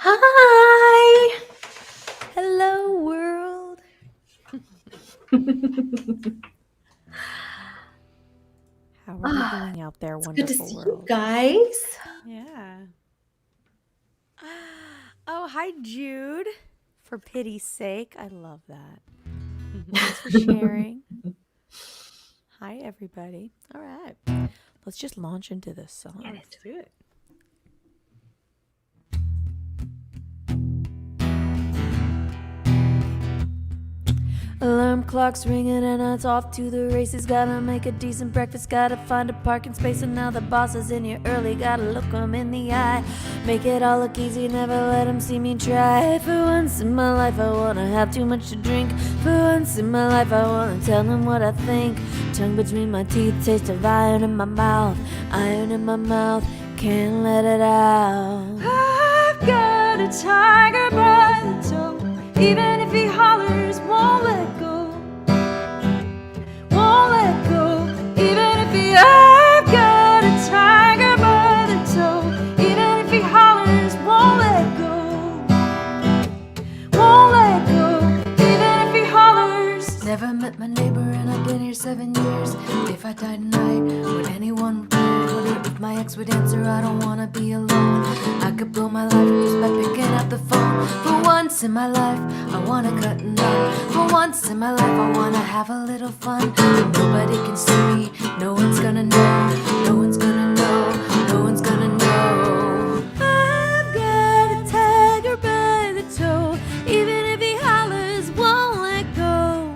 Hi. Hello, world. How are we Ah, doing out there, it's good to wonderful see you world? guys. Yeah. Oh, hi, Jude. For pity's sake, I love that. Thanks for sharing. Hi, everybody. All right. Let's just launch into this song. Let's do it. Alarm clock's ringing and it's off to the races. Gotta make a decent breakfast, gotta find a parking space. And now the boss is in here early, gotta look him in the eye. Make it all look easy, never let him see me try. For once in my life I wanna have too much to drink. For once in my life I wanna tell him what I think. Tongue between my teeth, taste of iron in my mouth. Iron in my mouth, can't let it out. I've got a tiger by the toe. Even if he hollers, won't let go. Won't let go. Even if he, I've got a tiger by the toe. Even if he hollers, won't let go. Won't let go. Even if he hollers. Never met my neighbor and I've been here 7 years. If I died tonight, would anyone care? Wonder if my ex would answer, I don't wanna be alone. I could blow my life just by picking up the phone. For once in my life, I wanna cut and run. For once in my life, I wanna have a little fun. Nobody can see me, no one's gonna know. No one's gonna know, no one's gonna know. I've got a tiger by the toe. Even if he hollers, won't let go.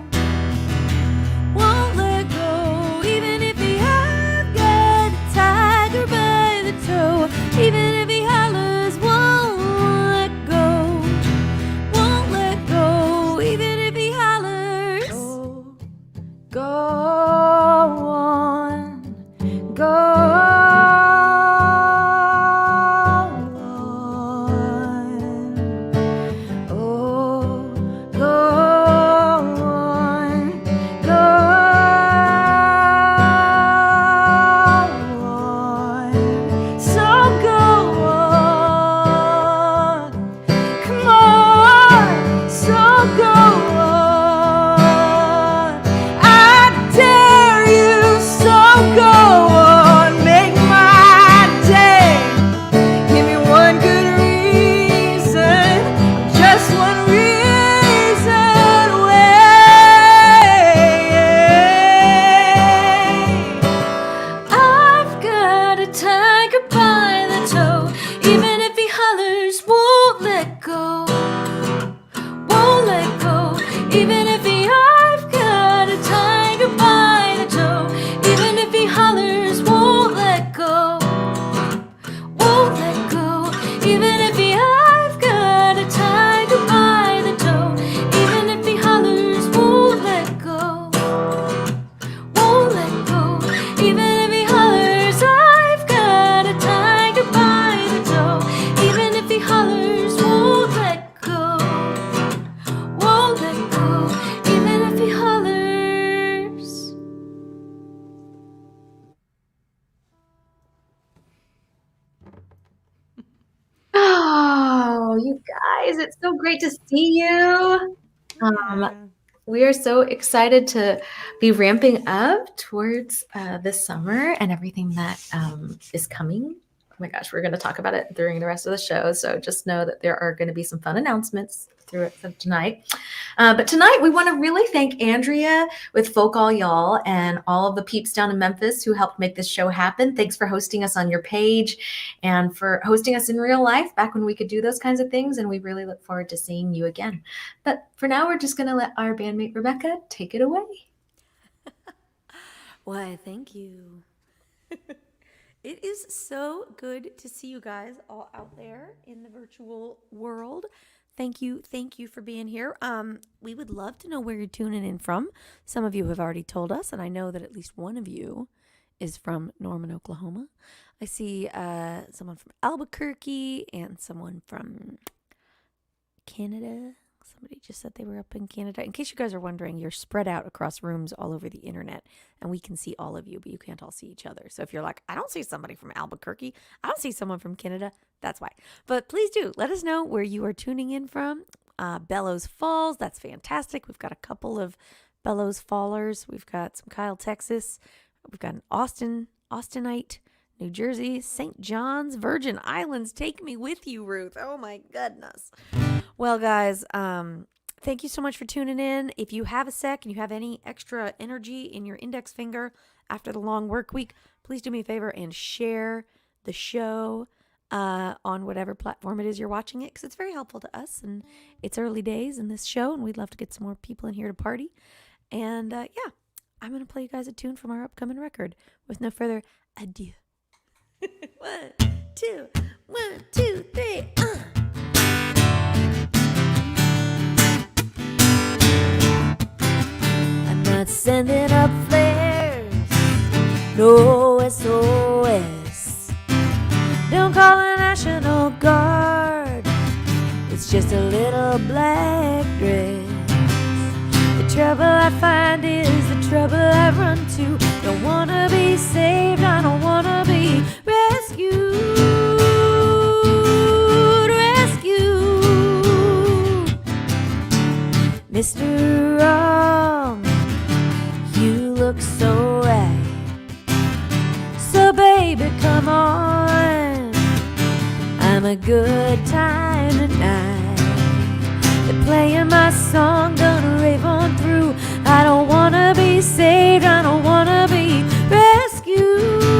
Won't let go. Even if he, I've got a tiger by the toe. Even if he hollers, won't let go. Won't let go. Even if he hollers. Go on. Go on. Oh, go on. Go on. So go on. Come on. So go on. I dare you. So go on. Make my day. Give me one good reason. Just one reason. Wait. I've got a tiger by the toe. Even if he hollers, won't let go. Won't let go. Even if he, I've got a tiger by the toe. Even if he hollers, won't let go. Won't let go. Even if he, I've got a tiger by the toe. Even if he hollers, won't let go. Won't let go. Even if he hollers, I've got a tiger by the toe. Even if he hollers, won't let go. Won't let go. Even if he hollers. Oh, you guys, it's so great to see you. We are so excited to be ramping up towards this summer and everything that is coming. Oh my gosh, we're going to talk about it during the rest of the show. So just know that there are going to be some fun announcements through it tonight. But tonight we want to really thank Andrea with Folk All Y'all and all of the peeps down in Memphis who helped make this show happen. Thanks for hosting us on your page and for hosting us in real life back when we could do those kinds of things. And we really look forward to seeing you again. But for now, we're just going to let our bandmate Rebecca take it away. Why, thank you. It is so good to see you guys all out there in the virtual world. Thank you for being here. We would love to know where you're tuning in from. Some of you have already told us, and I know that at least one of you is from Norman, Oklahoma. I see someone from Albuquerque and someone from Canada. Somebody just said they were up in Canada. In case you guys are wondering, you're spread out across rooms all over the internet, and we can see all of you, but you can't all see each other. So if you're like, I don't see somebody from Albuquerque, I don't see someone from Canada, that's why. But please do let us know where you are tuning in from. Bellows Falls, that's fantastic. We've got a couple of Bellows Fallers. We've got some Kyle, Texas. We've got an Austinite, New Jersey, St. John's, Virgin Islands. Take me with you, Ruth. Oh my goodness. Well, guys, thank you so much for tuning in. If you have a sec and you have any extra energy in your index finger after the long work week, please do me a favor and share the show on whatever platform it is you're watching it, because it's very helpful to us, and it's early days in this show, and we'd love to get some more people in here to party. And yeah, I'm going to play you guys a tune from our upcoming record. With no further ado. 1, 2, 1, 2, 3, I'm not sending up flares, no SOS. Don't call a National Guard, it's just a little black dress. The trouble I find is the trouble I run to. Don't wanna be saved, I don't wanna be rescued. Mr. Wrong, you look so right. So baby, come on, I'm a good time tonight. They're playing my song, gonna rave on through. I don't wanna be saved, I don't wanna be rescued.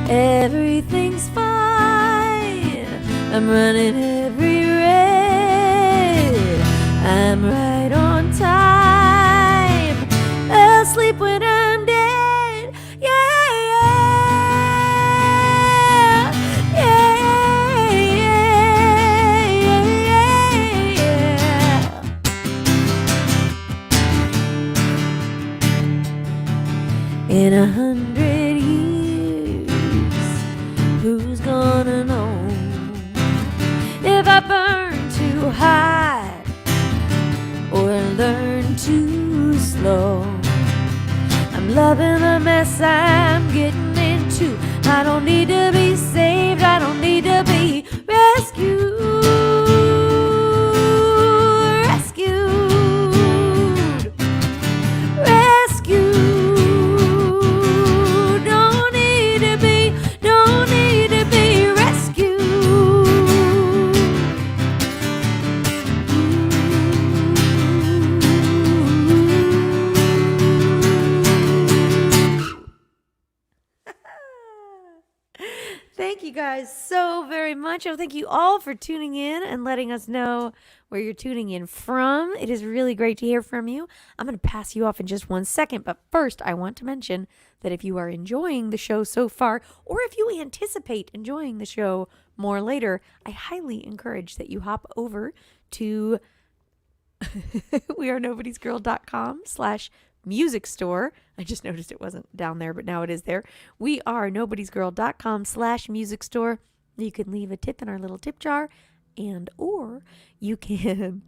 Everything's fine, I'm running every red. I'm right on time, I'll sleep when I'm dead. Yeah, yeah, yeah, yeah, yeah. In 100 years, who's gonna know if I burn too high or learn too slow? I'm loving the mess I'm getting into. I don't need to be saved, I don't need to be rescued. Don't need to be rescued. Thank you guys so very much. Oh, thank you all for tuning in and letting us know where you're tuning in from. It is really great to hear from you. I'm going to pass you off in just 1 second, but first I want to mention that if you are enjoying the show so far, or if you anticipate enjoying the show more later, I highly encourage that you hop over to wearenobodiesgirl.com/music store. I just noticed it wasn't down there, but now it is there. wearenobodiesgirl.com/music store. You can leave a tip in our little tip jar, and or you can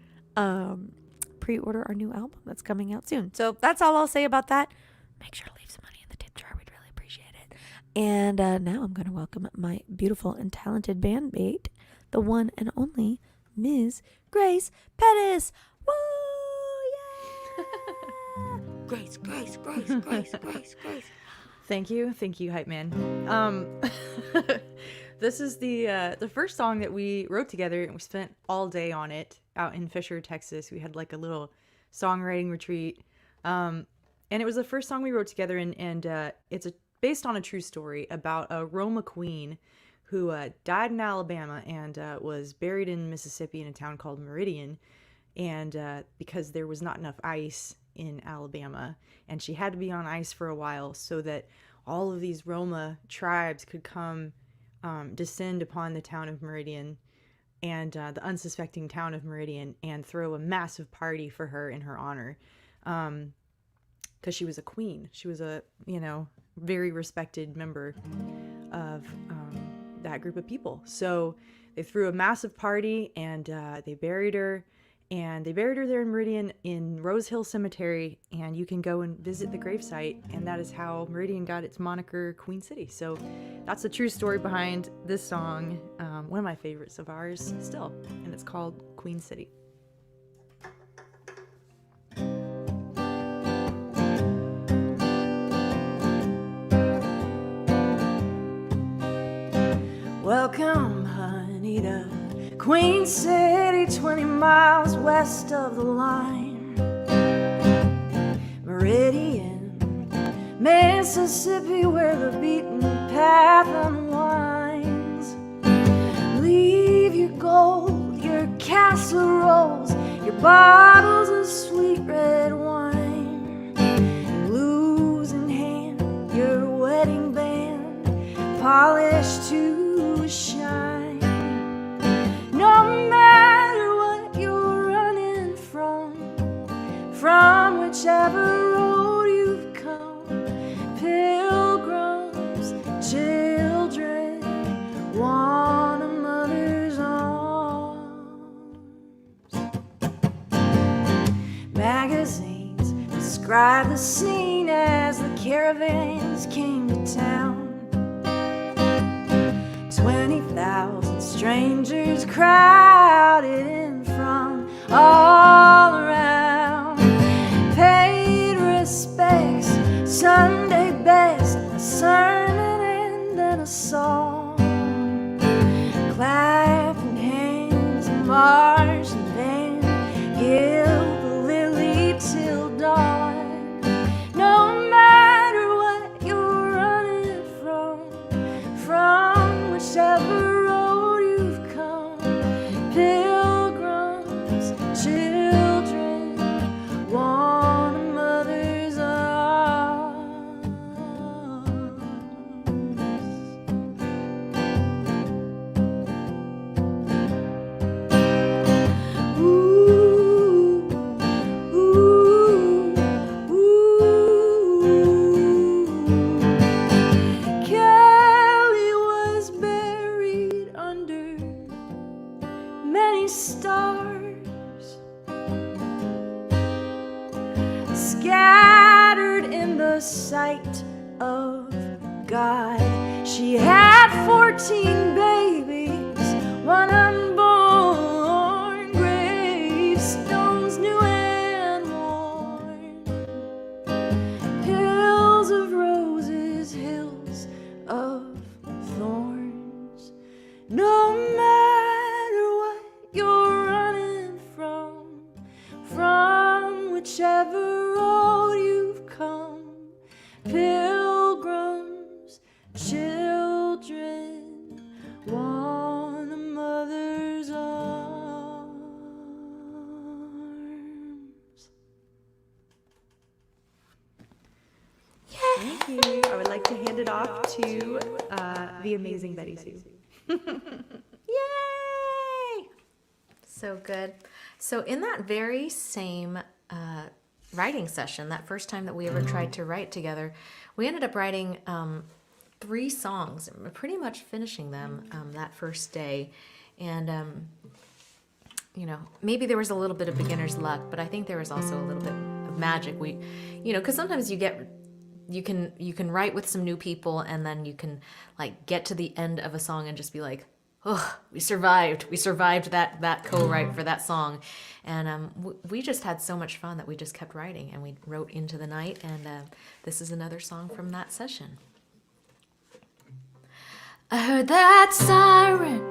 pre-order our new album that's coming out soon. So that's all I'll say about that. Make sure to leave some money in the tip jar. We'd really appreciate it. And now I'm going to welcome my beautiful and talented bandmate, the one and only Ms. Grace Pettis. Woo! Yeah! Grace. Thank you, hype man. This is the first song that we wrote together, and we spent all day on it out in Fisher, Texas. We had like a little songwriting retreat, and it was the first song we wrote together, and it's based on a true story about a Roma queen who died in Alabama and was buried in Mississippi in a town called Meridian, and because there was not enough ice in Alabama, and she had to be on ice for a while so that all of these Roma tribes could come descend upon the town of Meridian and the unsuspecting town of Meridian and throw a massive party for her in her honor, because she was a queen. She was a very respected member of that group of people. So they threw a massive party, and they buried her. And they buried her there in Meridian in Rose Hill Cemetery, and you can go and visit the gravesite, and that is how Meridian got its moniker Queen City. So that's the true story behind this song, one of my favorites of ours still, and it's called Queen City. Welcome, honey, to Queen City, 20 miles west of the line. Meridian, Mississippi, where the beaten path unwinds. Leave your gold, your casseroles, your bottles of sweet red wine. Blues in hand, your wedding band, polished to a shine. No matter what you're running from whichever road you've come, pilgrims, children, want a mother's arms. Magazines describe the scene as the caravans came to town. 20,000 strangers crowded in from all around. Paid respects, Sunday best, a sermon and then a song. Clapping hands and marching band, give the lily till dawn. No matter what you're running from whichever road you've come, pilgrims, children, want a mother's arms. Ooh, ooh, ooh. Kelly was buried under many stars, scattered in the sight of God. She had 14 babies, one unborn, gravestones new and worn, hills of roses, hills of thorns. No matter what you're running from whichever road you've come, pilgrims, children, want a mother's arms. Thank you. I would like to hand it off to the amazing Betty Sue. Yay! So good. So in that very same writing session, that first time that we ever tried to write together, we ended up writing 3 songs, and pretty much finishing them that first day. And you know, maybe there was a little bit of beginner's luck, but I think there was also a little bit of magic. We, you know, because sometimes you can write with some new people, and then you can like get to the end of a song and just be like, oh, we survived that co-write for that song. And we just had so much fun that we just kept writing, and we wrote into the night. And this is another song from that session. I heard that siren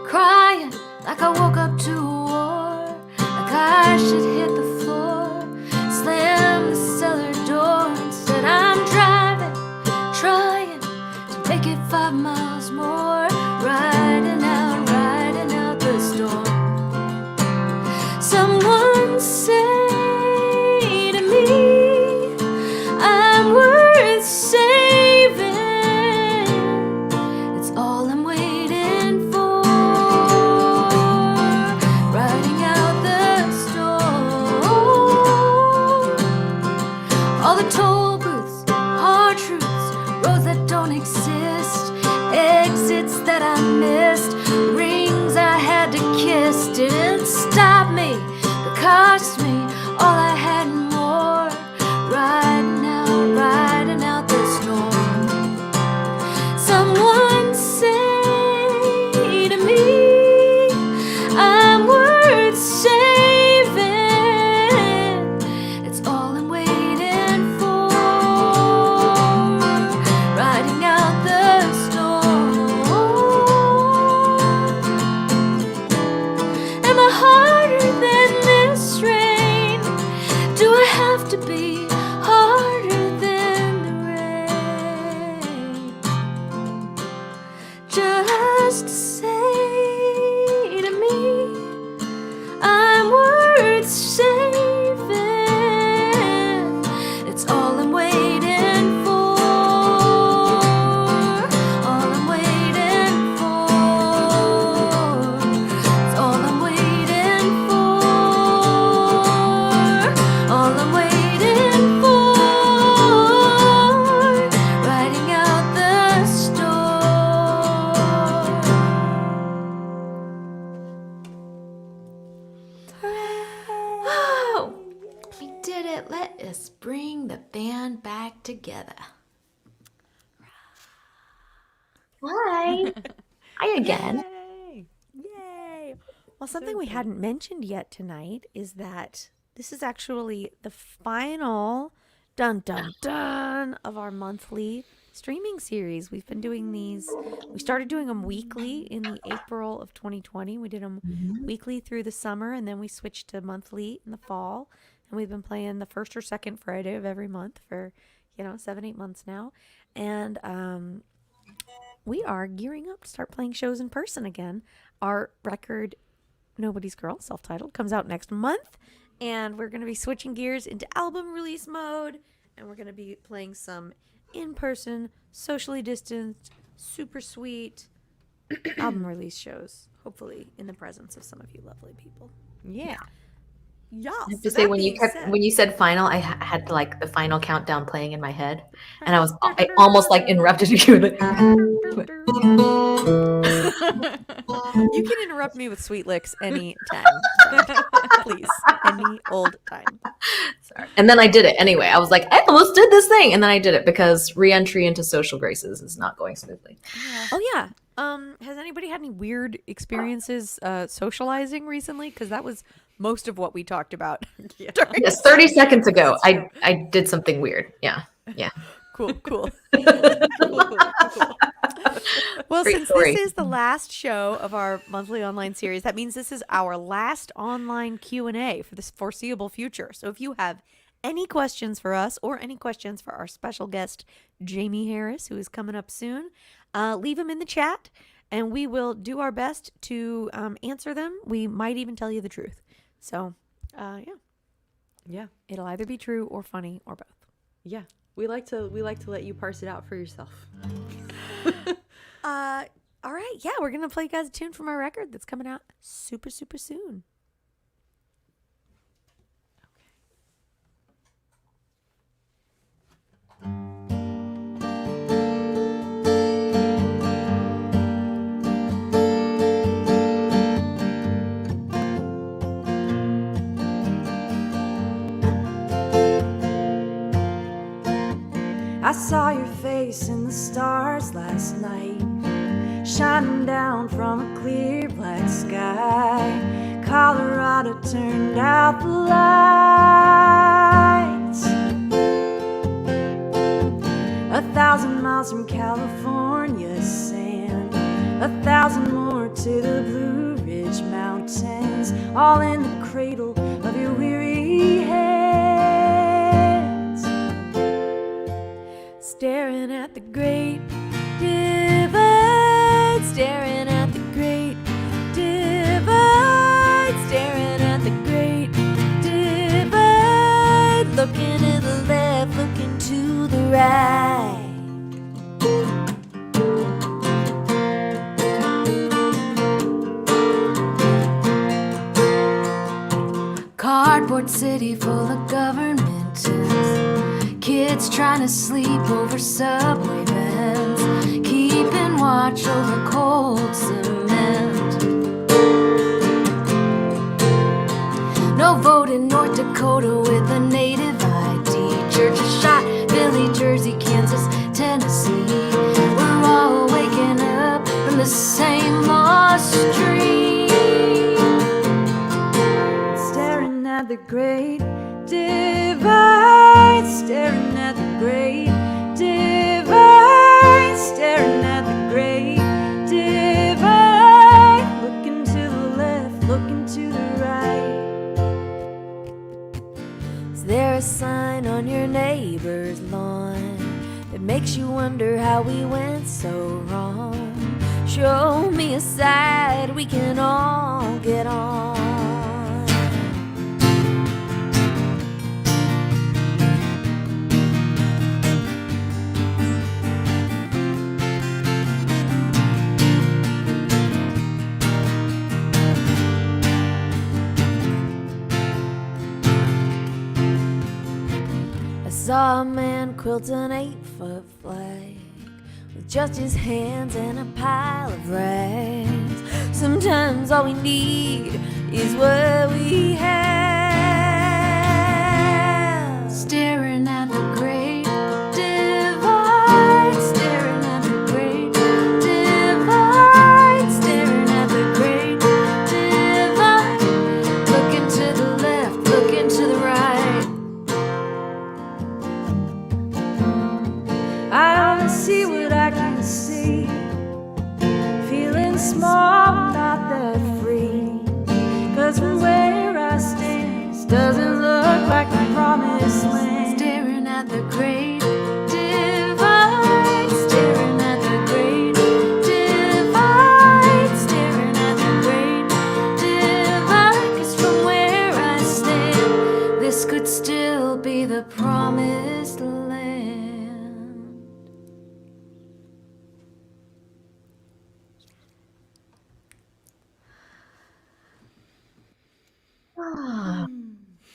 crying like I woke up to war, like I should hit the floor, slam the cellar door. Instead I'm driving, trying to make it 5 miles more, riding out the storm. Someone say to me, I'm worth saving. It's all I'm waiting for, riding out the storm. to be harder than the rain. Just say to me, I'm worth saving. It's all I'm waiting for. All I'm waiting for. It's all I'm waiting for. All I'm waiting for. Writing out the story. Oh, we did it. Let us bring the band back together. Hi. Hi again. Yay! Yay! Well, something we hadn't mentioned yet tonight is that this is actually the final dun dun dun of our monthly streaming series. We've been doing these. We started doing them weekly in the April of 2020. We did them weekly through the summer, and then we switched to monthly in the fall. And we've been playing the first or second Friday of every month for 7-8 months now. And we are gearing up to start playing shows in person again. Our record, Nobody's Girl, self-titled, comes out next month. And we're going to be switching gears into album release mode. And we're going to be playing some in-person, socially distanced, super sweet album release shows. Hopefully in the presence of some of you lovely people. Yeah. Yeah. I have to say, when you said final, I had to, like, the final countdown playing in my head, and I almost like interrupted you. You can interrupt me with sweet licks any time. Please. Any old time. Sorry. And then I did it anyway. I was like, I almost did this thing, and then I did it because re-entry into social graces is not going smoothly. Oh yeah. Has anybody had any weird experiences socializing recently? Because that was most of what we talked about. Yes, 30 seconds ago, I did something weird. Yeah. Cool. Well, Great since story. this is the last show of our monthly online series, that means this is our last online Q&A for this foreseeable future. So if you have any questions for us or any questions for our special guest, Jaimee Harris, who is coming up soon, leave them in the chat and we will do our best to answer them. We might even tell you the truth. So, Yeah. It'll either be true or funny or both. Yeah. We like to let you parse it out for yourself. All right. Yeah, we're going to play you guys a tune from our record that's coming out super, super soon. I saw your face in the stars last night, shining down from a clear black sky. Colorado turned out the lights. 1,000 miles from California's sand, 1,000 more to the Blue Ridge Mountains, all in the cradle of your weary hands. Staring at the great divide, staring at the great divide, staring at the great divide, looking to the left, looking to the right. Cardboard city full of government tents, kids trying to sleep over subway vents, keeping watch over cold cement. No vote in North Dakota with a native ID. Churches shot, Philly, Jersey, Kansas, Tennessee. We're all waking up from the same old street, staring at the great divide, staring at the great divide, staring at the great divide, looking to the left, looking to the right. Is there a sign on your neighbor's lawn that makes you wonder how we went so wrong? Show me a side we can all get on. I saw a man quilt an 8-foot flag with just his hands and a pile of rags. Sometimes all we need is what we have. Staring at the great divide, staring at the great divide, staring at the great divide. Looking to the left, looking to the right. I don't see what I can see. Feeling small, not that free. 'Cause from where I stand, this doesn't look like the promised land. Staring at the great divide, staring at the great divide, staring at the great divide. 'Cause from where I stand, this could still be the promised land.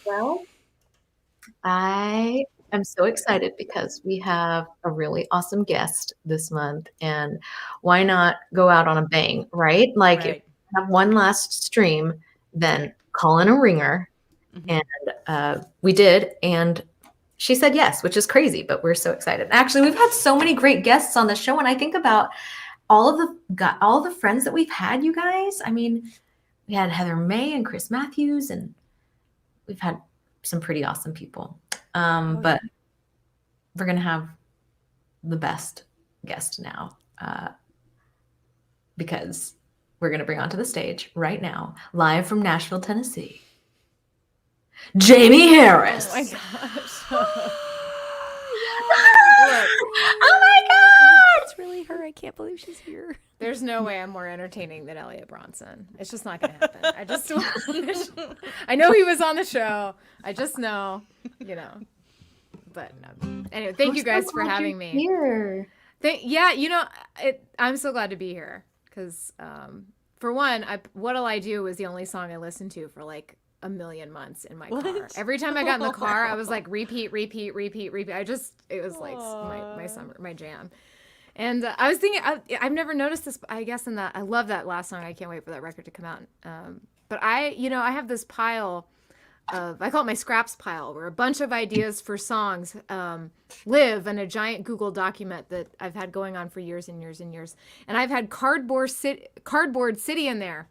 Well, I am so excited because we have a really awesome guest this month, and why not go out on a bang, right? Like, if Right. we have one last stream, then call in a ringer, Mhm. and we did, and she said yes, which is crazy, but we're so excited. Actually, we've had so many great guests on the show, and I think about all the friends that we've had, you guys. I mean, we had Heather May and Chris Matthews, and we've had some pretty awesome people. But we're gonna have the best guest now, because we're gonna bring onto the stage right now, live from Nashville, Tennessee, Jaimee Harris. Oh my gosh. Oh my God! It's really her. I can't believe she's here. There's no way I'm more entertaining than Elliot Bronson. It's just not going to happen. I know he was on the show. I just know, But anyway, thank you guys for having me. Here. I'm so glad to be here because, for one, What'll I Do was the only song I listened to for like a million months in my car. Every time I got in the car, I was like repeat. It was like my summer, my jam. And I was thinking, I've never noticed this, I guess, I love that last song. I can't wait for that record to come out. But I have this pile of, I call it my scraps pile, where a bunch of ideas for songs live in a giant Google document that I've had going on for years and years and years. And I've had Cardboard City in there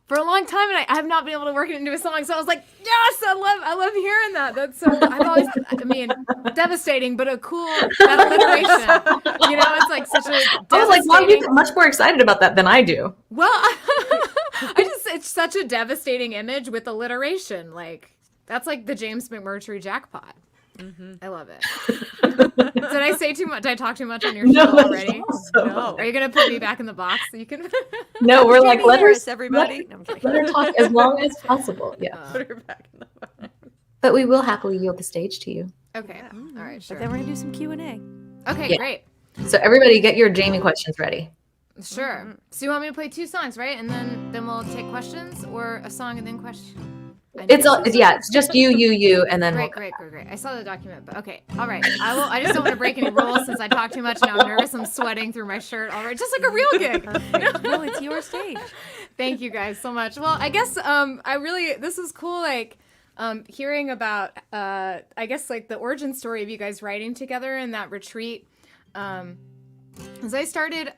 for a long time, and I have not been able to work it into a song. So I was like, yes, I love hearing that. That's so, devastating, but a cool, that alliteration. It's like such a devastating. I was like, wow, you get much more excited about that than I do. Well, it's such a devastating image with alliteration. Like, that's like the James McMurtry jackpot. Mm-hmm. I love it. Did I say too much? Did I talk too much on your show already? No. Are you going to put me back in the box so you can? No, we're like, let her, Harris, everybody. No, I'm kidding. let her talk as long as possible. Yeah. Put her back in the box. But we will happily yield the stage to you. Okay. All right. Sure. But then we're gonna do some Q&A. Okay. Yeah. Great. So everybody get your Jaimee questions ready. Sure. So you want me to play 2 songs, right? And then we'll take questions, or a song and then question? It's just you, and then Great. I saw the document, but okay. All right. I just don't want to break any rules since I talk too much and I'm nervous. I'm sweating through my shirt already, just like a real gig. No, it's your stage. Thank you guys so much. Well, I guess this is cool, like hearing about I guess like the origin story of you guys writing together in that retreat. As I started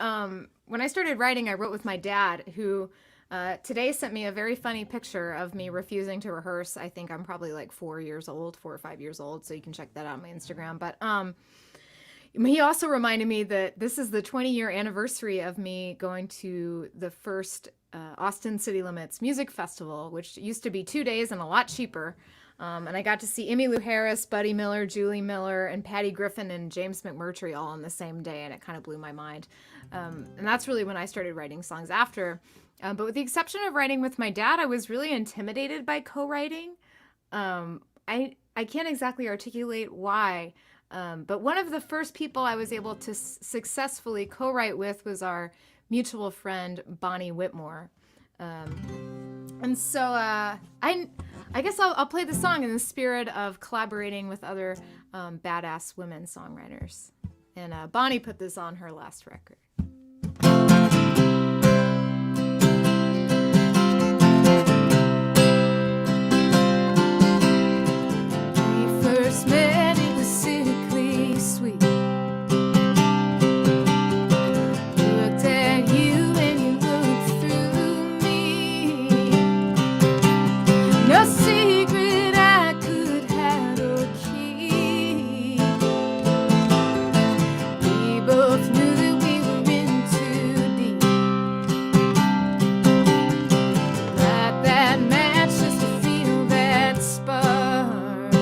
when I started writing, I wrote with my dad, who today sent me a very funny picture of me refusing to rehearse. I think I'm probably like 4 or 5 years old, so you can check that out on my Instagram. But he also reminded me that this is the 20-year anniversary of me going to the first Austin City Limits Music Festival, which used to be 2 days and a lot cheaper. And I got to see Emmylou Harris, Buddy Miller, Julie Miller, and Patty Griffin and James McMurtry all on the same day, and it kind of blew my mind. And that's really when I started writing songs after. But with the exception of writing with my dad, I was really intimidated by co-writing. I can't exactly articulate why, but one of the first people I was able to successfully co-write with was our mutual friend Bonnie Whitmore. And so I guess I'll play the song in the spirit of collaborating with other badass women songwriters. And Bonnie put this on her last record. We first met, it was sickly sweet. Looked at you and you looked through me. No secret I could have or keep. We both knew that we were in too deep. Light that match just to feel that spark.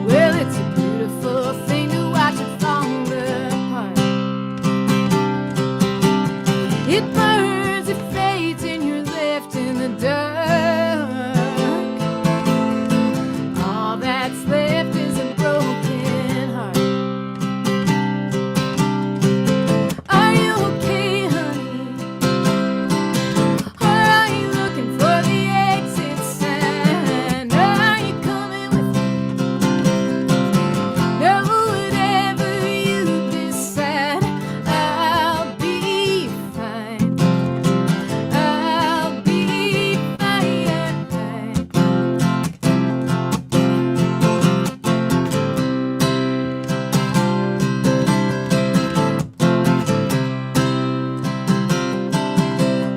Well, it's a beautiful thing to watch it fall apart. It burns, it fades, and you're left in the dark. All that's left is a broken heart. Are you okay, honey? Or are you looking for the exit sign? Are you coming with me? No, whatever you decide, I'll be fine. I'll be fine.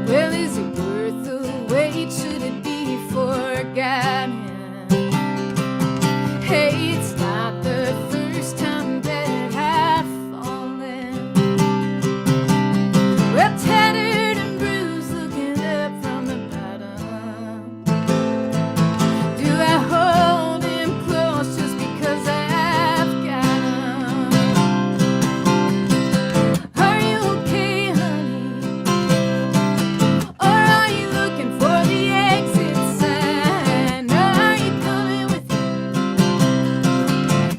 Well, is it worth the wait? Should it be forgotten? Hey, it's not the first time that I've fallen. Well, tattered and bruised, looking up from the bottom. Do I hold him close just because I've got him? Are you okay, honey? Or are you looking for the exit sign? Are you coming with me?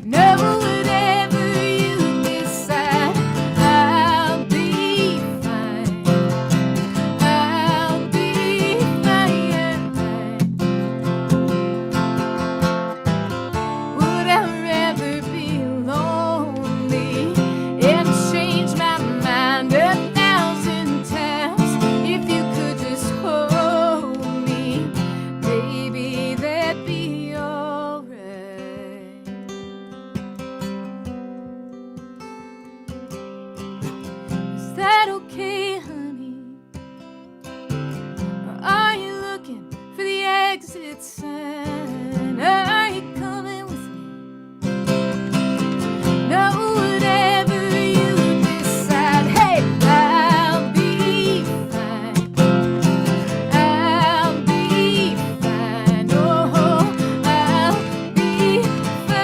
No, whatever you decide, I'll be fine. I'll be fine. Would I rather be lonely and change my mind 1,000 times? If you could just hold me, maybe that'd be alright. Is that okay, honey? Or are you looking for the exit sign? Are you coming with me? No, whatever you decide, hey, I'll be fine. I'll be fine. Oh, I'll be fine.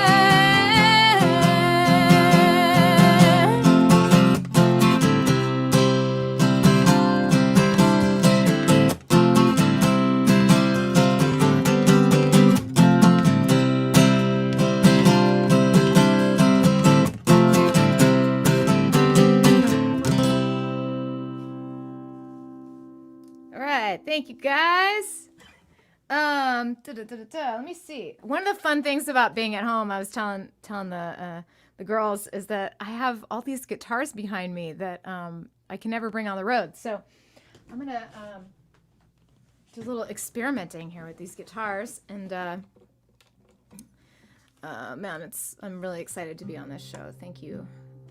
All right, thank you guys. Let me see. One of the fun things about being at home, I was telling the girls, is that I have all these guitars behind me that I can never bring on the road. So I'm gonna do a little experimenting here with these guitars, and man, I'm really excited to be on this show. Thank you,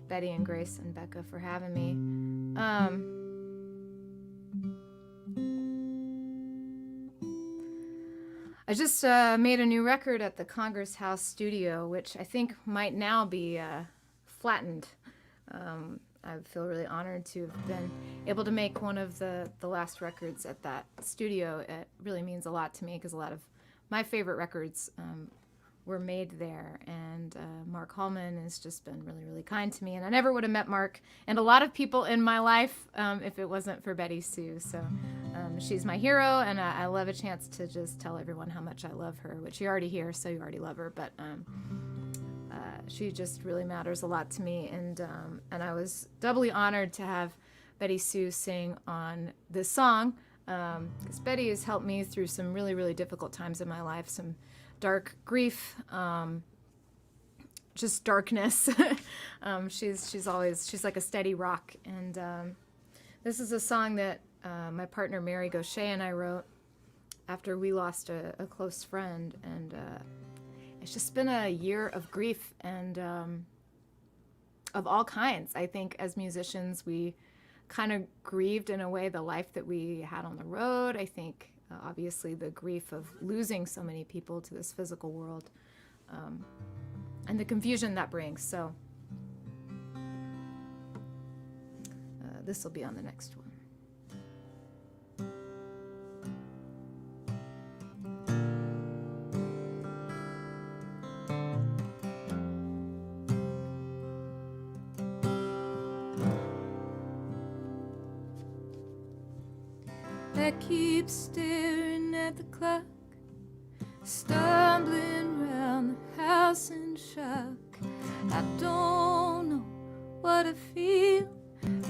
Betty and Grace and Becca, for having me. I just made a new record at the Congress House studio, which I think might now be flattened. I feel really honored to have been able to make one of the last records at that studio. It really means a lot to me because a lot of my favorite records were made there. And Mark Hallman has just been really, really kind to me. And I never would have met Mark and a lot of people in my life if it wasn't for Betty Sue. So she's my hero, and I love a chance to just tell everyone how much I love her, which you already hear, so you already love her. But she just really matters a lot to me. And I was doubly honored to have Betty Sue sing on this song, because Betty has helped me through some really, really difficult times in my life, some dark grief, just darkness. She's like a steady rock. And this is a song that my partner Mary Gaucher and I wrote after we lost a close friend. And it's just been a year of grief and of all kinds. I think as musicians, we kind of grieved in a way the life that we had on the road. I think obviously the grief of losing so many people to this physical world, and the confusion that brings. So this will be on the next one. I keep staring at the clock, stumbling round the house in shock. I don't know what I feel,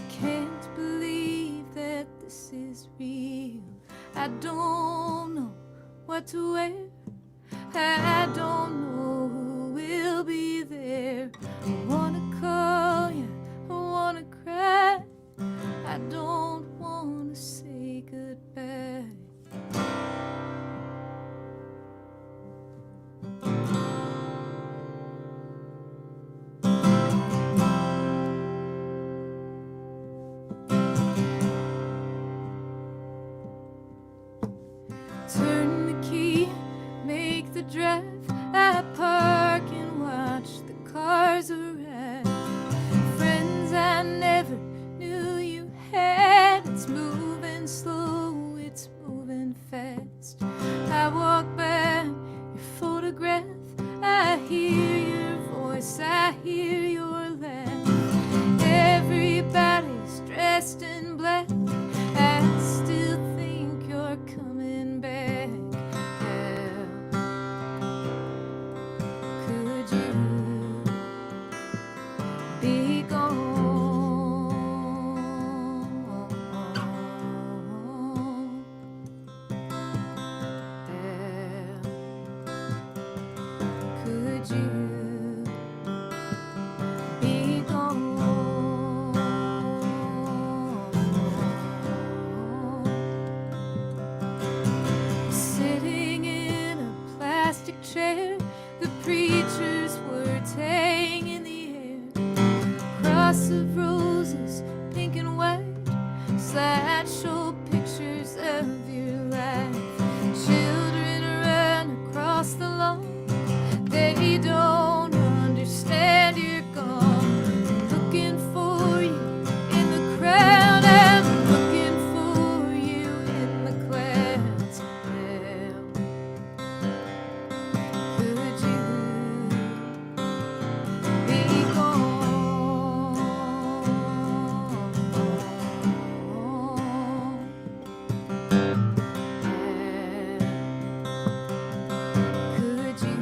can't believe that this is real. I don't know what to wear, I don't know who will be there. I wanna call you, I wanna cry, I don't wanna say goodbye. Turn the key, make the drive, I park and watch the cars arrive. Friends I never knew you had, it's moving slow, it's moving fast. I walk by your photograph, I hear your voice, I hear your laugh. Everybody's dressed in black, I still think you're coming back. How could you be gone? Could you be gone? Sitting in a plastic chair, the preacher's words hang in the air. Cross of roses, pink and white, slideshow pictures of your life. Children run across the lawn, they don't understand you're gone. Looking for you in the crowd, I'm looking for you in the clouds. How could you be gone? Could you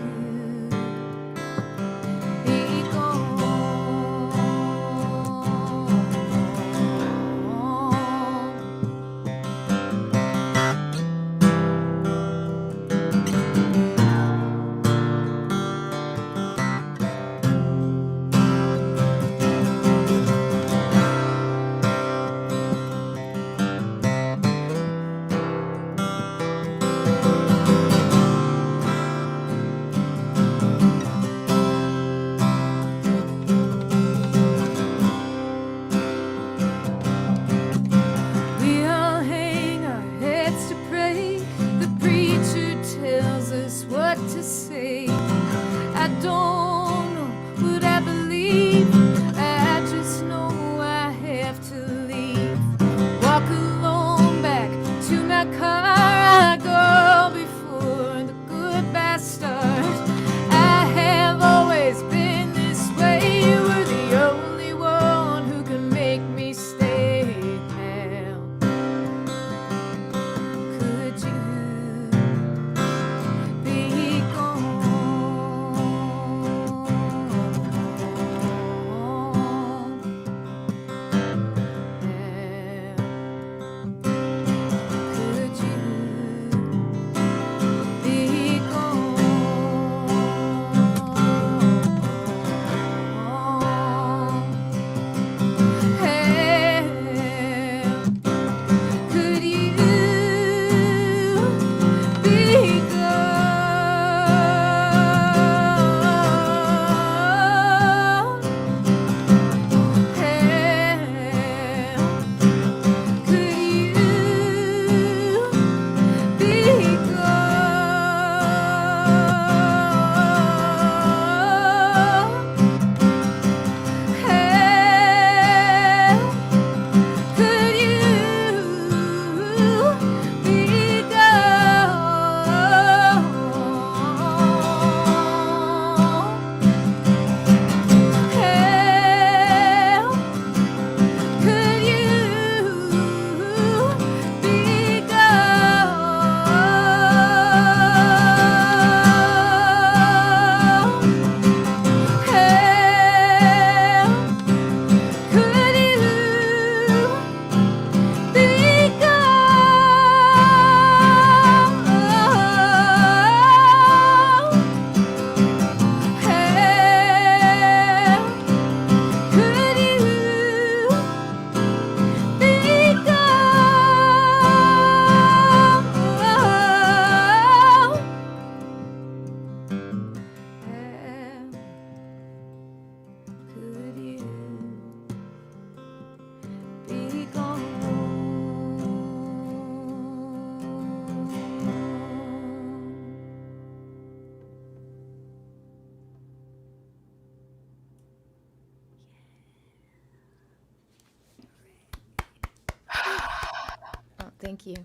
Thank you.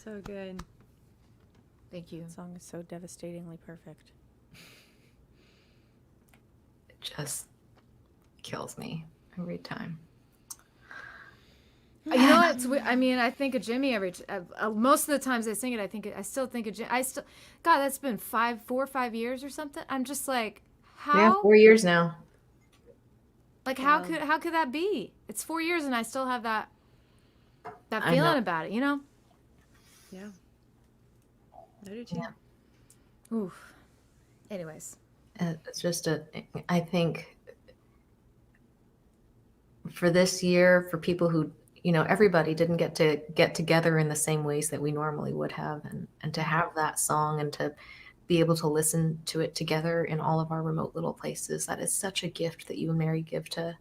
So good. Thank you. The song is so devastatingly perfect. It just kills me every time. You know what? I mean, I think of Jimmy most of the times I sing it. I still think of Jimmy. God, that's been 4 or 5 years or something. I'm just like, how? Yeah, 4 years now. Like, how could that be? It's 4 years and I still have that feeling about it. You know? Yeah. I do too. Yeah. Oof. Anyways. It's just I think for this year, for people who, everybody didn't get together in the same ways that we normally would have, and to have that song and to be able to listen to it together in all of our remote little places, that is such a gift that you and Mary give to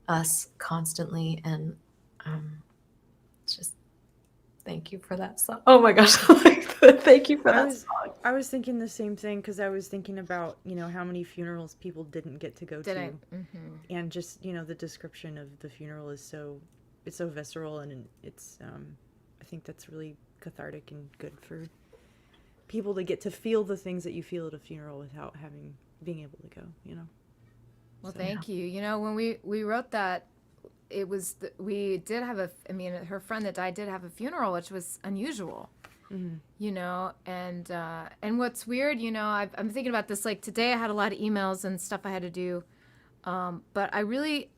us constantly. And it's just, thank you for that song. Oh my gosh. Thank you for that song. I was thinking the same thing, because I was thinking about, how many funerals people didn't get to go to. Mm-hmm. And just, the description of the funeral is it's so visceral, and it's, I think that's really cathartic and good for people to get to feel the things that you feel at a funeral without being able to go, Well, thank you. When we wrote that, it was, we did have her friend that died did have a funeral, which was unusual. Mm-hmm. And what's weird, I'm thinking about this, like today I had a lot of emails and stuff I had to do. But I really,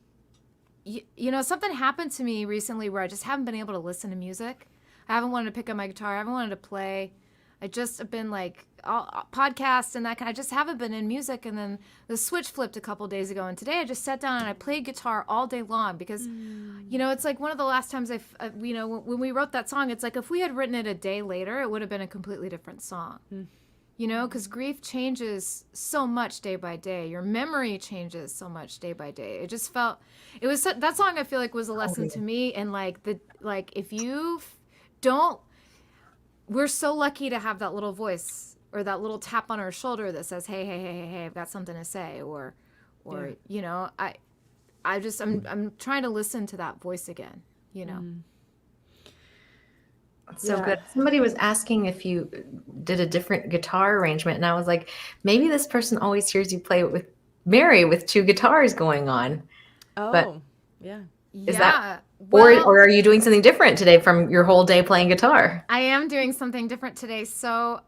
something happened to me recently where I just haven't been able to listen to music. I haven't wanted to pick up my guitar. I haven't wanted to play. I just have been like podcasts and that kind. I just haven't been in music. And then the switch flipped a couple days ago. And today I just sat down and I played guitar all day long because, it's like one of the last times when we wrote that song, it's like if we had written it a day later, it would have been a completely different song. Because grief changes so much day by day. Your memory changes so much day by day. It just felt, that song I feel like was a lesson to me. And if you don't, we're so lucky to have that little voice or that little tap on our shoulder that says, hey, I've got something to say. I'm trying to listen to that voice again, So good. Somebody was asking if you did a different guitar arrangement, and I was like, maybe this person always hears you play with Mary with 2 guitars going on. Oh, but yeah. Is that, or are you doing something different today from your whole day playing guitar? I am doing something different today. So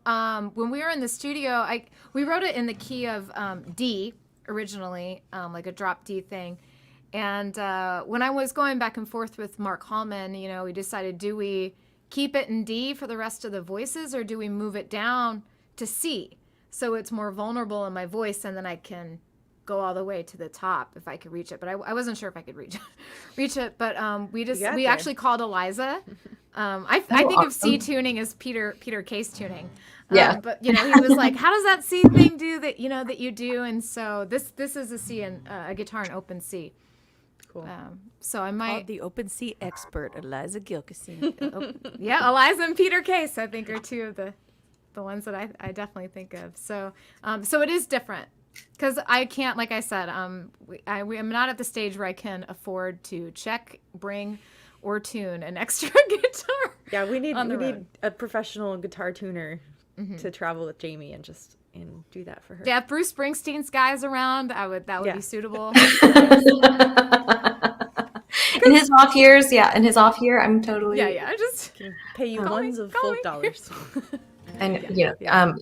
when we were in the studio, we wrote it in the key of D originally, like a drop D thing. And when I was going back and forth with Mark Hallman, we decided, do we keep it in D for the rest of the voices, or do we move it down to C so it's more vulnerable in my voice, and then I can go all the way to the top if I could reach it. But I wasn't sure if I could reach it. But we actually called Eliza. I think of C tuning as Peter Case tuning. Yeah. But he was like, how does that C thing do that that you do? And so this is a C and a guitar in open C. Cool. So I might the open C expert, Eliza Gilkison. Yeah, Eliza and Peter Case, I think, are 2 of the ones that I definitely think of. So so it is different. Because I can't, like I said, I'm not at the stage where I can afford to bring, or tune an extra guitar. Yeah, we need a professional guitar tuner to travel with Jaimee and do that for her. Yeah, if Bruce Springsteen's guys around, that would be suitable. In his off years, I'm totally. Yeah, I just can pay you ones of full dollars. And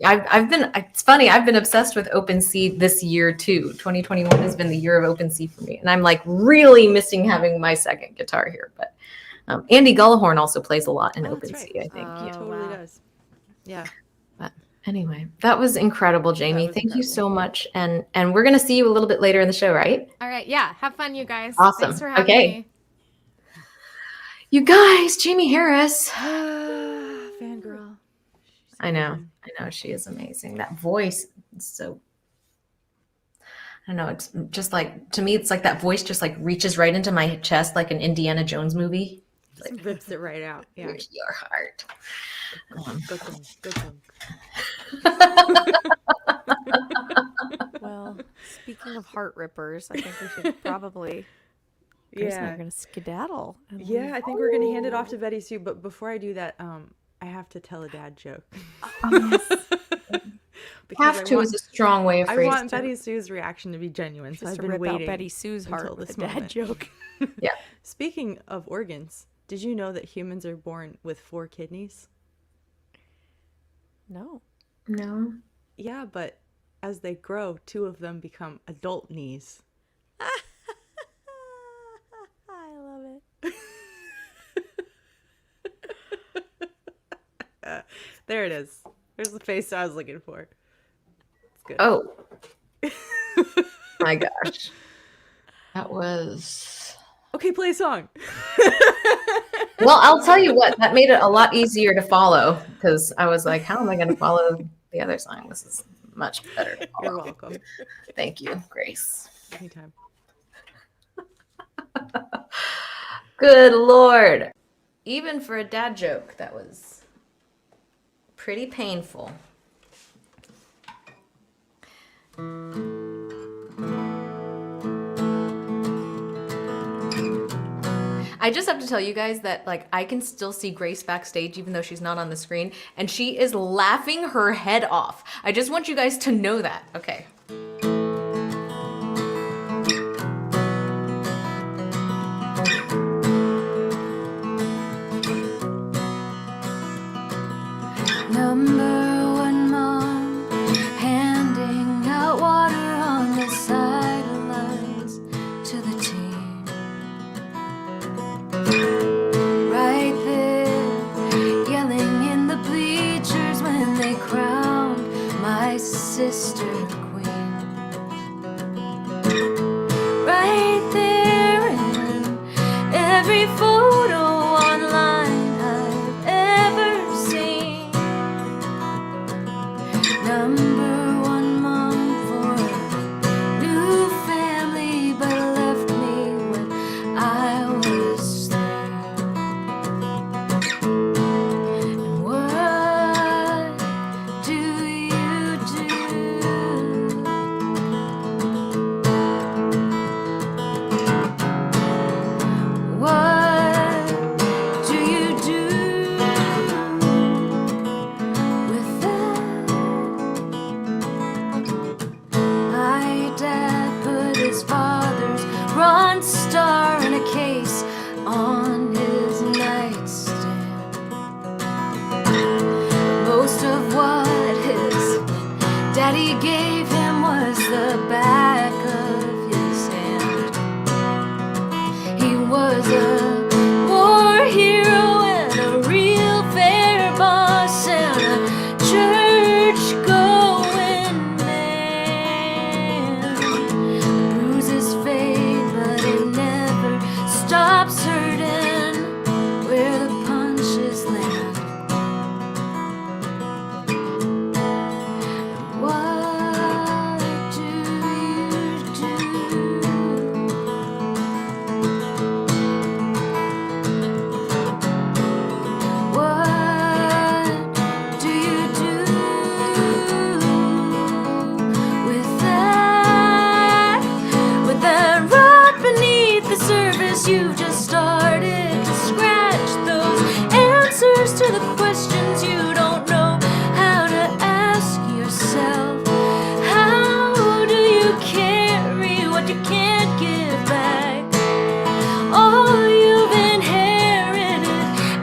I've been, it's funny, I've been obsessed with OpenC this year too. 2021 has been the year of OpenC for me, and I'm like really missing having my second guitar here. But Andy Gullahorn also plays a lot in OpenC, right. I think. He totally does. Yeah. But anyway, that was incredible, Jaimee. Thank you so much, and we're gonna see you a little bit later in the show, right? All right, yeah. Have fun, you guys. Awesome. Thanks for having me. You guys, Jaimee Harris. Fangirl. I know. She is amazing. That voice is so, I don't know. It's just like, to me, it's like that voice just like reaches right into my chest, like an Indiana Jones movie. Like rips it right out. Yeah. Here's your heart. Well, speaking of heart rippers, I think we should probably Grace and I Yeah. are gonna skedaddle. and Yeah, leave. I think we're gonna hand it off to Betty Sue. But before I do that, I have to tell a dad joke. Because Have to is a strong way of I phrasing want it. Betty Sue's reaction to be genuine, so Just I've to been rip out waiting Betty Sue's heart until with a this dad moment. joke. Yeah. Speaking of organs, did you know that humans are born with 4 kidneys? No. No. Yeah, but as they grow, 2 of them become adult knees. I love it. There it is. There's the face I was looking for. It's good. Oh. My gosh. That was. Okay, play a song. Well, I'll tell you what, that made it a lot easier to follow because I was like, how am I going to follow the other song? This is much better to You're follow. welcome. Thank you, Grace. Anytime. Good Lord. Even for a dad joke, that was pretty painful. I just have to tell you guys that like I can still see Grace backstage even though she's not on the screen and she is laughing her head off. I just want you guys to know that. Okay. Number one mom, handing out water on the sidelines to the team. Right there, yelling in the bleachers when they crowned my sister queen. Right there in every photo online I've ever seen. Number one mom for a new family, but left me when I was 3. And what do you do? What do you do with that? My dad put his father's bronze star in a case on his nightstand. Most of what his daddy gave him was the back of his hand. He was a war hero and a real fair boss and a church-going man. Bruises fade, but it never stops hurting where the punches land. What do you do? What do you do with that? With that rot beneath the surface you've just started to scratch those answers to the questions you don't know how to ask yourself. How do you carry what you can't give back? All you've inherited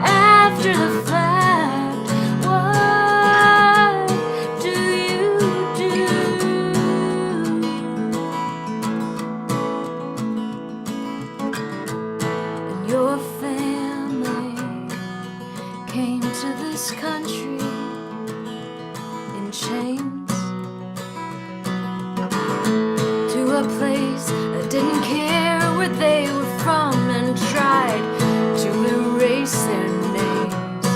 after the fact. What do you do? And your family came to this country in chains, to a place that didn't care where they were from and tried to erase their names.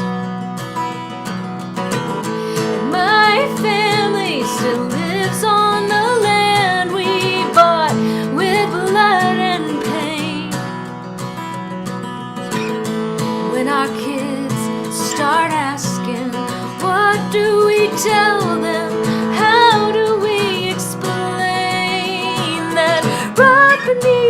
And my family still lives on the land we bought with blood and pain. When our kids start asking, what do we tell them? How do we explain that right beneath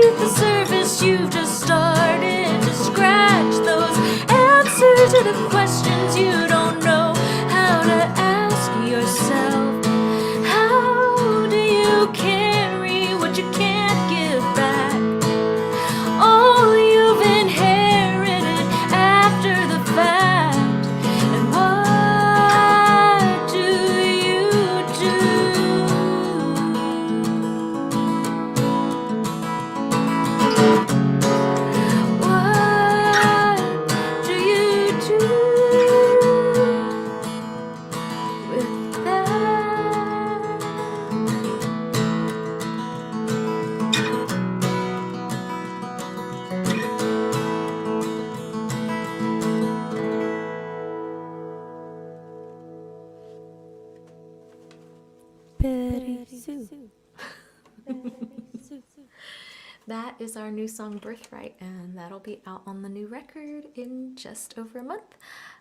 That is our new song, Birthright, and that'll be out on the new record in just over a month.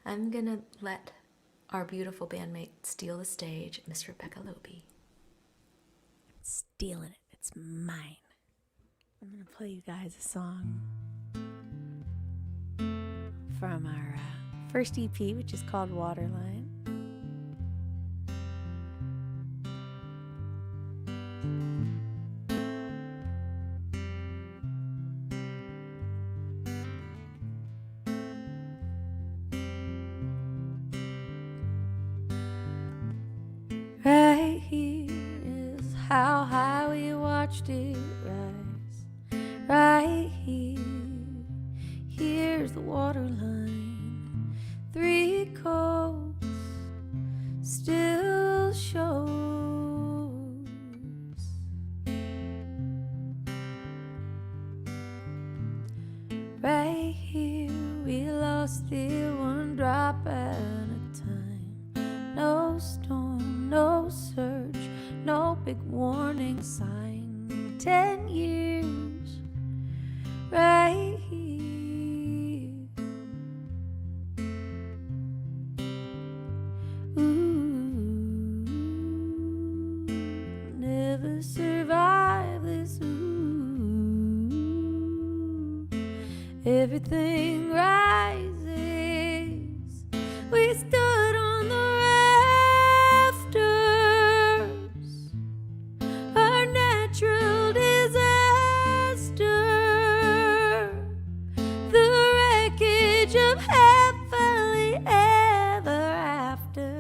I'm gonna let our beautiful bandmate steal the stage, Miss Rebecca Loby. Stealing it. It's mine. I'm going to play you guys a song from our first EP, which is called Waterline. Right here is how high we watched it rise. Right here, here's the waterline. 3 coasts still shows. Right here, we lost it 1 drop at a time. No storm, no surge, no big warning sign. 10 years, right here. Ooh, never survive this. Ooh, everything rises. We stood on the rafters, a natural disaster, the wreckage of happily ever after.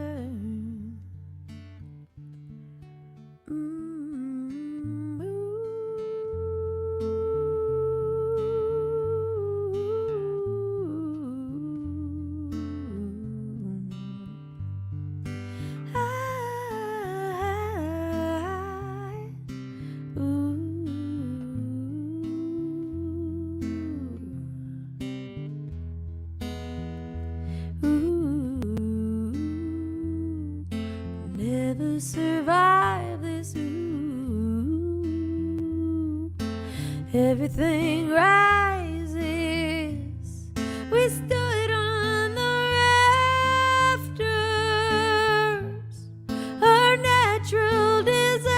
Never survive this. Ooh, everything rises. We stood on the rafters, our natural disaster,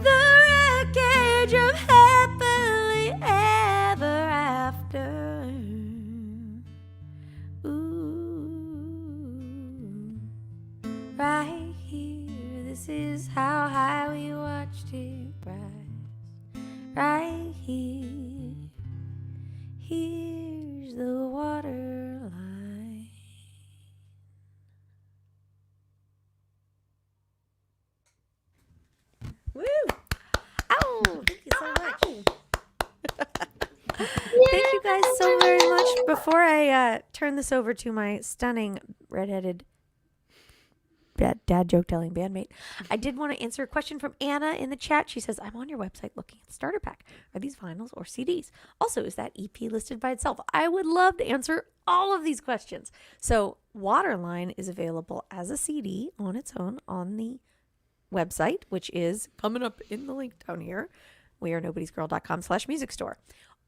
the wreckage of happily ever after. Right here, this is how high we watched it rise. Right here, here's the water line. Woo! Ow! Thank you so much. Thank you guys so very much. Before I turn this over to my stunning redheaded dad joke telling bandmate, I did want to answer a question from Anna in the chat. She says, I'm on your website looking at the starter pack. Are these vinyls or CDs? Also, is that EP listed by itself? I would love to answer all of these questions. So Waterline is available as a CD on its own on the website, which is coming up in the link down here, wearenobodiesgirl.com/music store.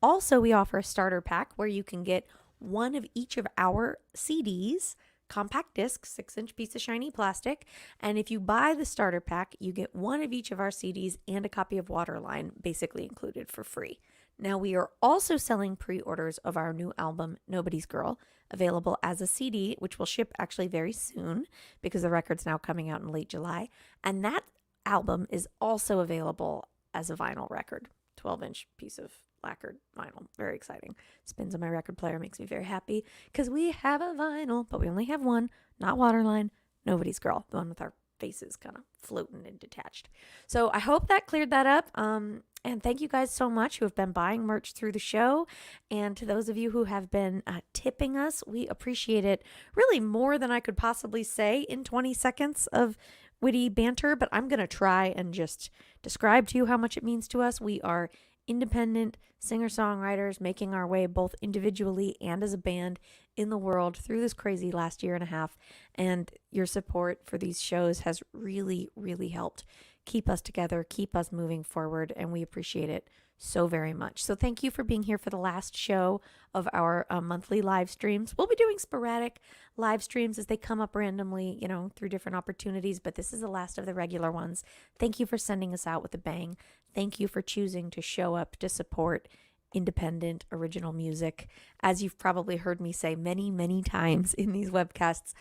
Also, we offer a starter pack where you can get one of each of our CDs, compact disc, 6-inch piece of shiny plastic. And if you buy the starter pack, you get one of each of our CDs and a copy of Waterline basically included for free. Now, we are also selling pre-orders of our new album, Nobody's Girl, available as a CD, which will ship actually very soon because the record's now coming out in late July. And that album is also available as a vinyl record, 12-inch piece of lacquered vinyl. Very exciting. Spins on my record player, makes me very happy because we have a vinyl, but we only have one, not Waterline, Nobody's Girl, the one with our faces kind of floating and detached. So I hope that cleared that up. And thank you guys so much who have been buying merch through the show. And to those of you who have been tipping us, we appreciate it really more than I could possibly say in 20 seconds of witty banter. But I'm going to try and just describe to you how much it means to us. We are independent singer-songwriters making our way both individually and as a band in the world through this crazy last year and a half. And your support for these shows has really, really helped keep us together, keep us moving forward, and we appreciate it so very much. So thank you for being here for the last show of our monthly live streams. We'll be doing sporadic live streams as they come up randomly, through different opportunities, but this is the last of the regular ones. Thank you for sending us out with a bang. Thank you for choosing to show up to support independent original music. As you've probably heard me say many, many times in these webcasts,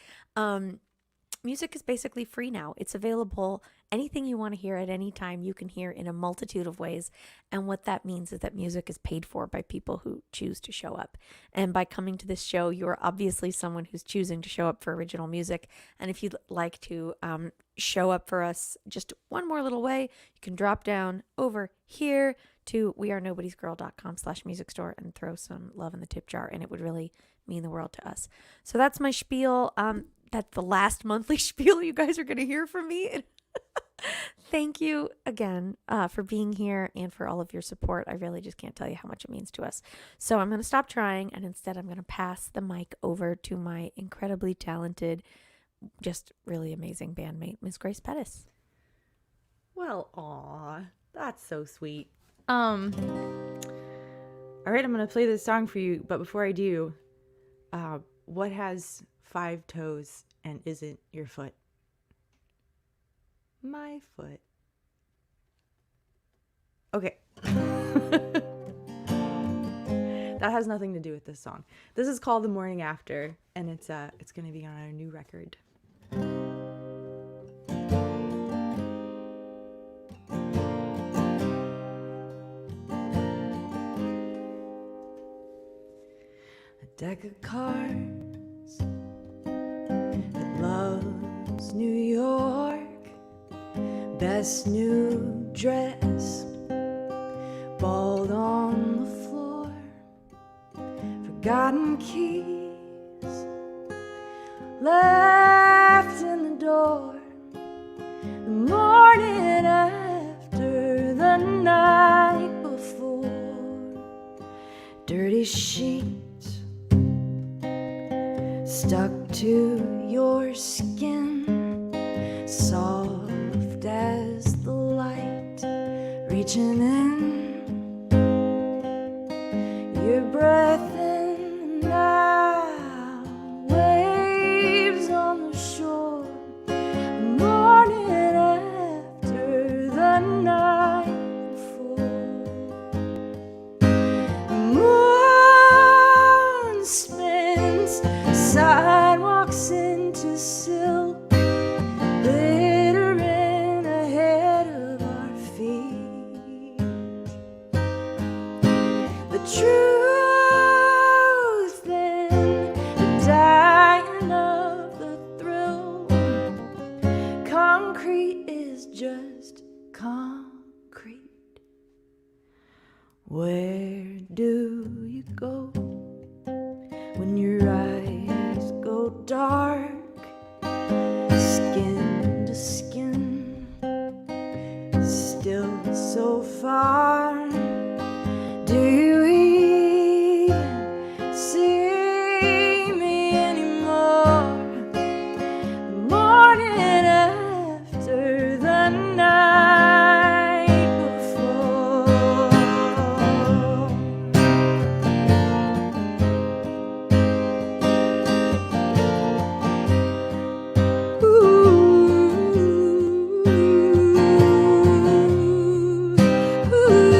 music is basically free now. It's available. Anything you want to hear at any time, you can hear in a multitude of ways. And what that means is that music is paid for by people who choose to show up. And by coming to this show, you are obviously someone who's choosing to show up for original music. And if you'd like to show up for us just one more little way, you can drop down over here to wearenobodiesgirl.com/music store and throw some love in the tip jar. And it would really mean the world to us. So that's my spiel. That's the last monthly spiel you guys are going to hear from me. Thank you again for being here and for all of your support. I really just can't tell you how much it means to us. So I'm going to stop trying, and instead I'm going to pass the mic over to my incredibly talented, just really amazing bandmate, Miss Grace Pettis. Well, aw, that's so sweet. All right, I'm going to play this song for you, but before I do, what has 5 toes and isn't your foot? My foot. Okay. That has nothing to do with this song. This is called The Morning After, and it's going to be on our new record. A deck of cards that loves New York. Best new dress, bald on the floor, forgotten keys left in the door. The morning after the night before, dirty sheets stuck to your skin, soft as the light reaching in, your breath in now, waves on the shore, the morning after the night before. The moon spins sidewalks into silk, truth in the dying of the thrill. Concrete is just concrete. Where do you go when your eyes go dark? Skin to skin, still so far. Do you even see me anymore? The morning after the night before. Ooh, ooh, ooh.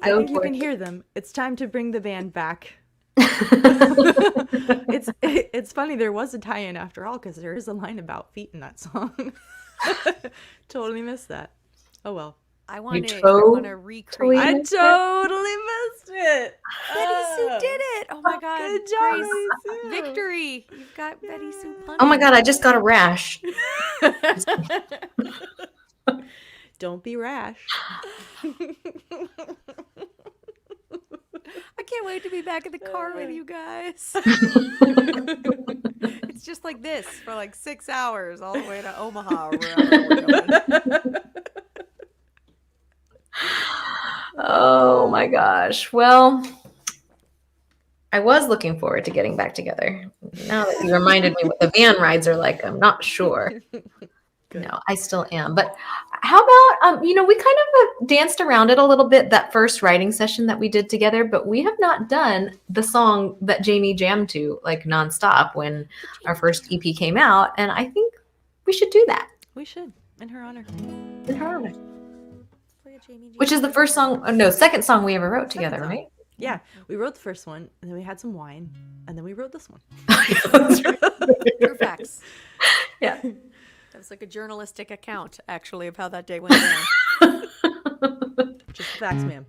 I think you can hear them. It's time to bring the band back. It's funny. There was a tie-in after all because there is a line about feet in that song. Totally missed that. Oh well. I want to recreate. I totally missed it. Betty Sue did it. Oh my God. Good job, Grace, Betty Sue. victory. You've got Betty Sue punning. Oh my God, I just got a rash. Don't be rash. I can't wait to be back in the car with you guys. It's just like this for like 6 hours all the way to Omaha or wherever we're going. Oh my gosh. Well, I was looking forward to getting back together. Now that you reminded me what the van rides are like, I'm not sure. No, I still am. But how about, we kind of danced around it a little bit that first writing session that we did together, but we have not done the song that Jaimee jammed to like nonstop when our first EP came out. And I think we should do that. We should, in her honor. In her honor. Which is the second song we ever wrote together, right? Yeah, we wrote the first one, and then we had some wine, and then we wrote this one. True facts. Yeah. That was like a journalistic account, actually, of how that day went down. Just the facts, ma'am.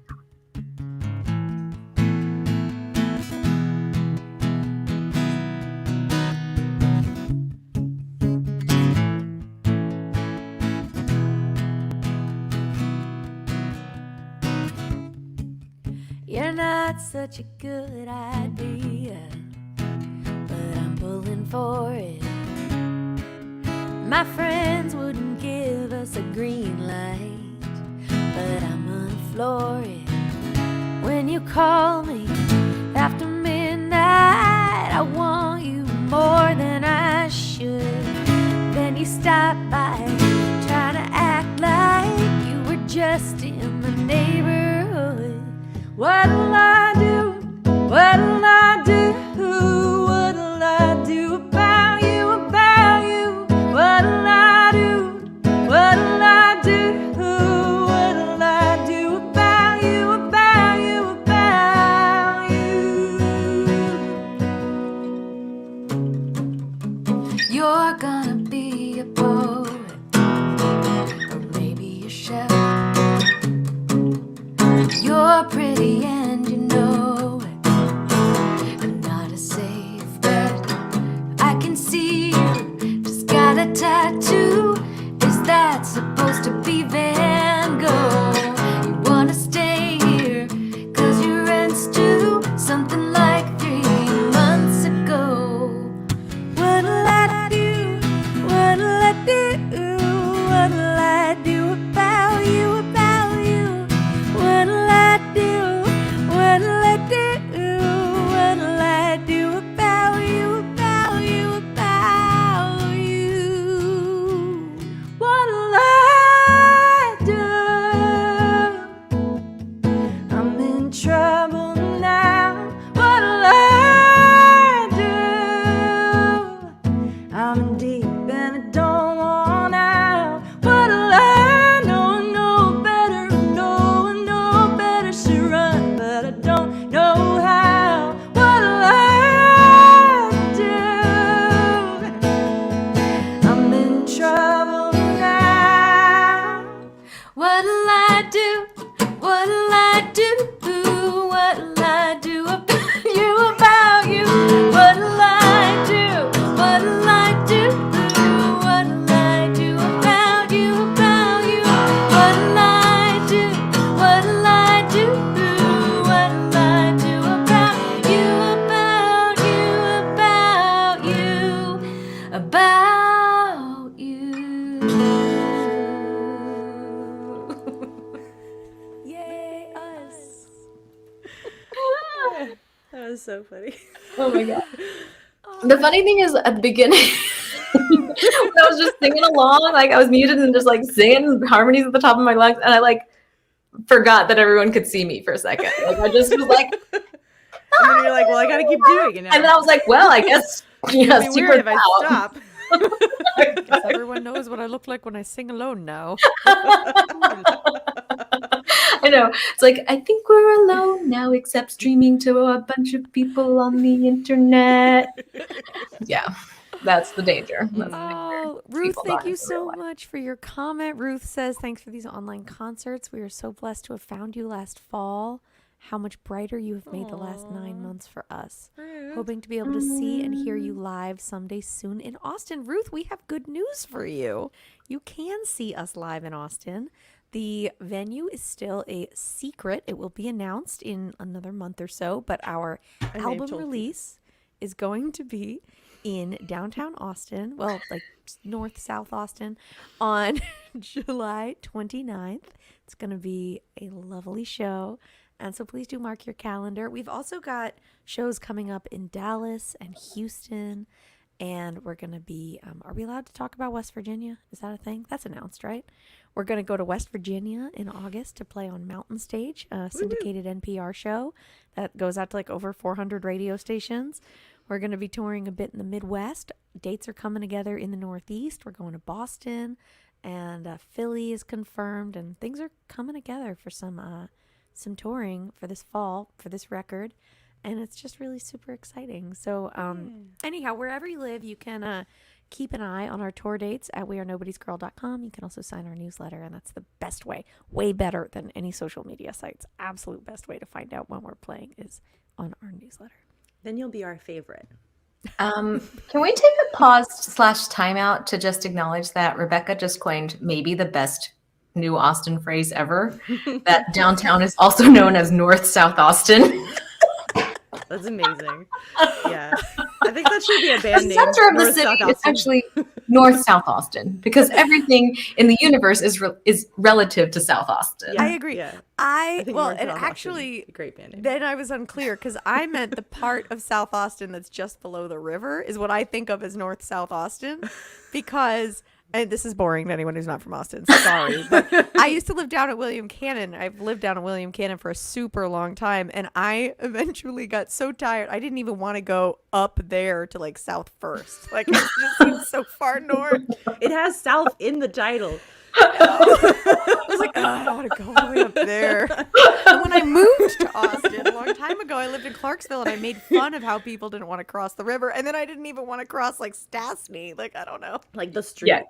You're not such a good idea, but I'm pulling for it. My friends wouldn't give us a green light, but I'm gonna floor it. When you call me after midnight, I want you more than I should. Then you stop by, trying to act like you were just in the neighborhood. What'll I do? What'll I do? What'll I do about you, about you? What'll I do? What'll I do? What'll I do about you, about you, about you? You're gonna be a poet, or maybe a chef. You're pretty and you know it, and not a safe bet. I can see you just got a tattoo. Is that supposed to be Van Gogh? You wanna stay here, cause your rent's due something like 3 months ago. What'll I do? What'll I do? What'll I do about you, about you? What'll I do? What'll I do? What'll I do about you, about you, about you? What'll I do? I'm in trouble now. What'll I do? I'm in deep and I don't want out. What'll I know? Know better, know better. Should run, but I don't know how. What'll I do? I'm in trouble now. What'll I do? What'll I do? What'll I do about you, about you? What'll I do? What'll I do? What'll I do about you, about you? What'll I do? What'll I do? What'll I do about you, about you, about you, about you? Yay, us. That was so funny. Oh my God. The funny thing is at the beginning, when I was just singing along, like I was muted and just like singing harmonies at the top of my lungs, and I like forgot that everyone could see me for a second. Like I just was like, And then you're like, well, I gotta keep doing it now. and then I was like, well, I guess It'd be weird if I stop. Guess everyone knows what I look like when I sing alone now. I know. It's like, I think we're alone now, except streaming to a bunch of people on the internet. Yeah, that's the danger. That's the danger. Oh, Ruth, People thank don't you in real so life. much for your comment. Ruth says, thanks for these online concerts. We are so blessed to have found you last fall. How much brighter you have made the last 9 months for us. Hoping to be able to see and hear you live someday soon in Austin. Ruth, we have good news for you. You can see us live in Austin. The venue is still a secret. It will be announced in another month or so, but our album release is going to be in downtown Austin, well, like north-south Austin, on July 29th. It's going to be a lovely show. And so please do mark your calendar. We've also got shows coming up in Dallas and Houston. And we're going to be, are we allowed to talk about West Virginia? Is that a thing? That's announced, right? We're going to go to West Virginia in August to play on Mountain Stage, a syndicated NPR show that goes out to like over 400 radio stations. We're going to be touring a bit in the Midwest. Dates are coming together in the Northeast. We're going to Boston, and Philly is confirmed, and things are coming together for some touring for this fall for this record, and it's just really super exciting. So anyhow, wherever you live, you can keep an eye on our tour dates at wearenobodiesgirl.com. You can also sign our newsletter, and that's the best way, way better than any social media sites. Absolute best way to find out when we're playing is on our newsletter. Then you'll be our favorite. Can we take a pause / timeout to just acknowledge that Rebecca just coined maybe the best new Austin phrase ever, that downtown is also known as North-South Austin. That's amazing. Yeah. I think that should be a The band name. center of the North, city South is Austin. actually North-South Austin, because everything in the universe is relative to South Austin. I agree. Yeah. I think well, North and South Austin actually, is a great band name. then I was unclear because I meant the part of South Austin that's just below the river is what I think of as North-South Austin, because, and this is boring to anyone who's not from Austin, sorry, but I used to live down at William Cannon. I've lived down at William Cannon for a super long time, and I eventually got so tired, I didn't even want to go up there to like South First. Like, it just seems so far north. It has South in the title. I was like, oh, I don't want to go all the way up there. And when I moved to Austin a long time ago, I lived in Clarksville, and I made fun of how people didn't want to cross the river. And then I didn't even want to cross like Stastny. Like, I don't know. Like the street. Yeah.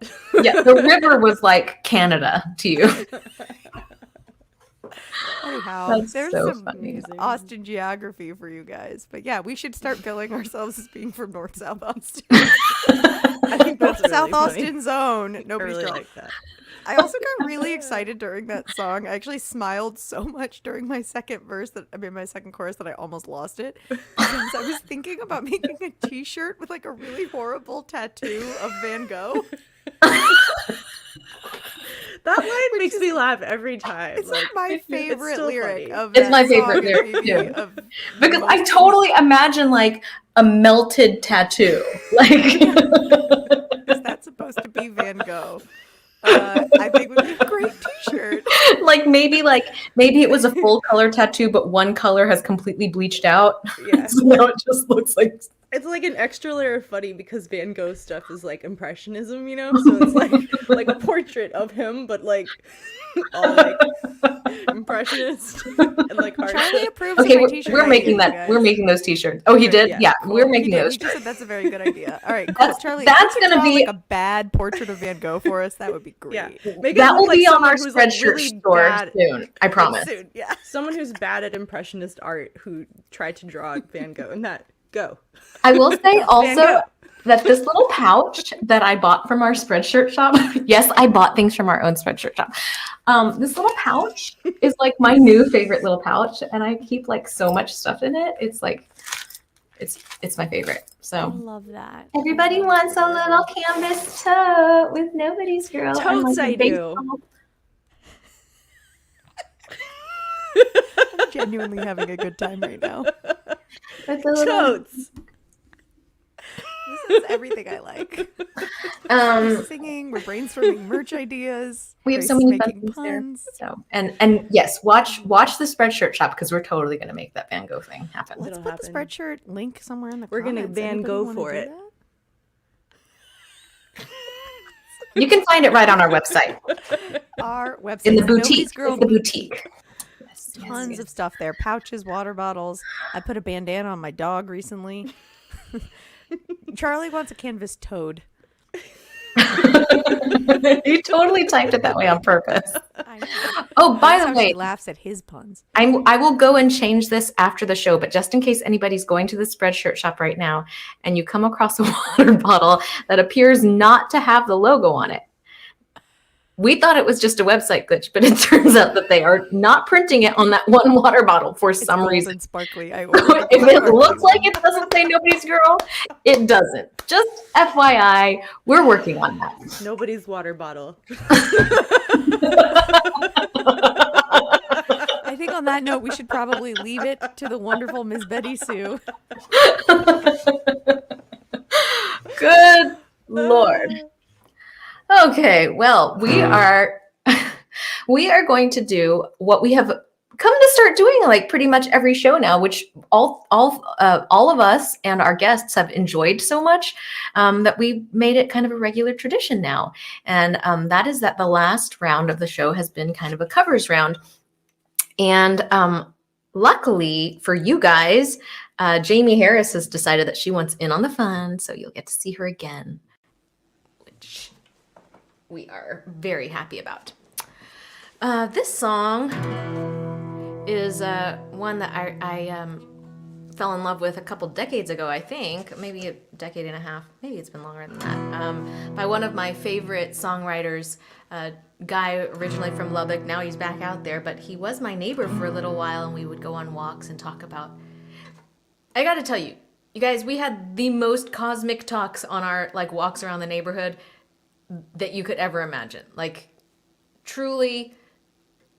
Yeah, the river was like Canada to you. Anyhow, That's there's so some funny. Austin geography for you guys. But yeah, we should start billing ourselves as being from North-South Austin. I think that's really South funny. Austin zone. I Nobody's really girl. like that. I also got really excited during that song. I actually smiled so much during my second chorus that I almost lost it. Because I was thinking about making a t-shirt with like a really horrible tattoo of Van Gogh. That line makes me laugh every time. It's like my favorite still lyric funny. of It's that my song, favorite lyric, maybe, too. of Because most I totally imagine like a melted tattoo. Like Is that supposed to be Van Gogh? I think would be a great t-shirt. like maybe it was a full color tattoo, but one color has completely bleached out. Yeah. So now it just looks like It's like an extra layer of funny because Van Gogh stuff is like impressionism, you know? So it's like a portrait of him, but like all like impressionist and like hard. Charlie approves okay, of my we're, t-shirt we're making ideas, that. guys. We're making those t-shirts. Oh, he did? Yeah, Yeah, cool. we're He making did. those. He just said that's a very good idea. All right, cool. That's- Charlie, that's if you could gonna draw, be- like a bad portrait of Van Gogh for us, that would be great. Yeah. Make it That look will like be on someone our who's, like, Spreadshirt really store bad- soon. I promise. Soon, yeah. Someone who's bad at impressionist art who tried to draw Van Gogh and that go. I will say Van also Gogh. that this little pouch that I bought from our Spreadshirt shop, yes, I bought things from our own Spreadshirt shop. This little pouch is like my new favorite little pouch, and I keep like so much stuff in it. It's like, it's my favorite. I So love that. everybody wants a little canvas tote with Nobody's Girl. and, Totes like, a I do. baseball. I'm genuinely having a good time right now. With a little, Totes. This is everything I like. We're singing, we're brainstorming merch ideas. we have Grace so is many fun making things there. puns. So and yes, watch the Spreadshirt shop because we're totally gonna make that Van Gogh thing happen. Let's It'll put the happen. Spreadshirt link somewhere in the We're gonna comments. Van Anybody Gogh wanna for do it. that? You can find it right on our website Our website in the is boutique. Nobody's Girl It's the boutique. tons of stuff there. Pouches, water bottles. I put a bandana on my dog recently. Charlie wants a canvas toad. You totally typed it that way on purpose. I know. Oh, by That's the how way, she laughs at his puns. I will go and change this after the show, but just in case anybody's going to the Spreadshirt shop right now and you come across a water bottle that appears not to have the logo on it, we thought it was just a website glitch, but it turns out that they are not printing it on that one water bottle for some Gold reason. and sparkly. If it looks like it doesn't say Nobody's Girl, it doesn't. Just FYI, we're working on that. Nobody's water bottle. I think on that note, we should probably leave it to the wonderful Ms. Betty Sue. Good Lord. Okay, well, we are going to do what we have come to start doing like pretty much every show now, which all of us and our guests have enjoyed so much that we made it kind of a regular tradition now. And that is that the last round of the show has been kind of a covers round. And luckily for you guys, Jaimee Harris has decided that she wants in on the fun, so you'll get to see her again, which we are very happy about. This song is one that I fell in love with a couple decades ago, I think, maybe a decade and a half, maybe it's been longer than that, by one of my favorite songwriters, a guy originally from Lubbock. Now he's back out there, but he was my neighbor for a little while, and we would go on walks and talk about, I gotta tell you, you guys, we had the most cosmic talks on our like walks around the neighborhood that you could ever imagine. Like, truly,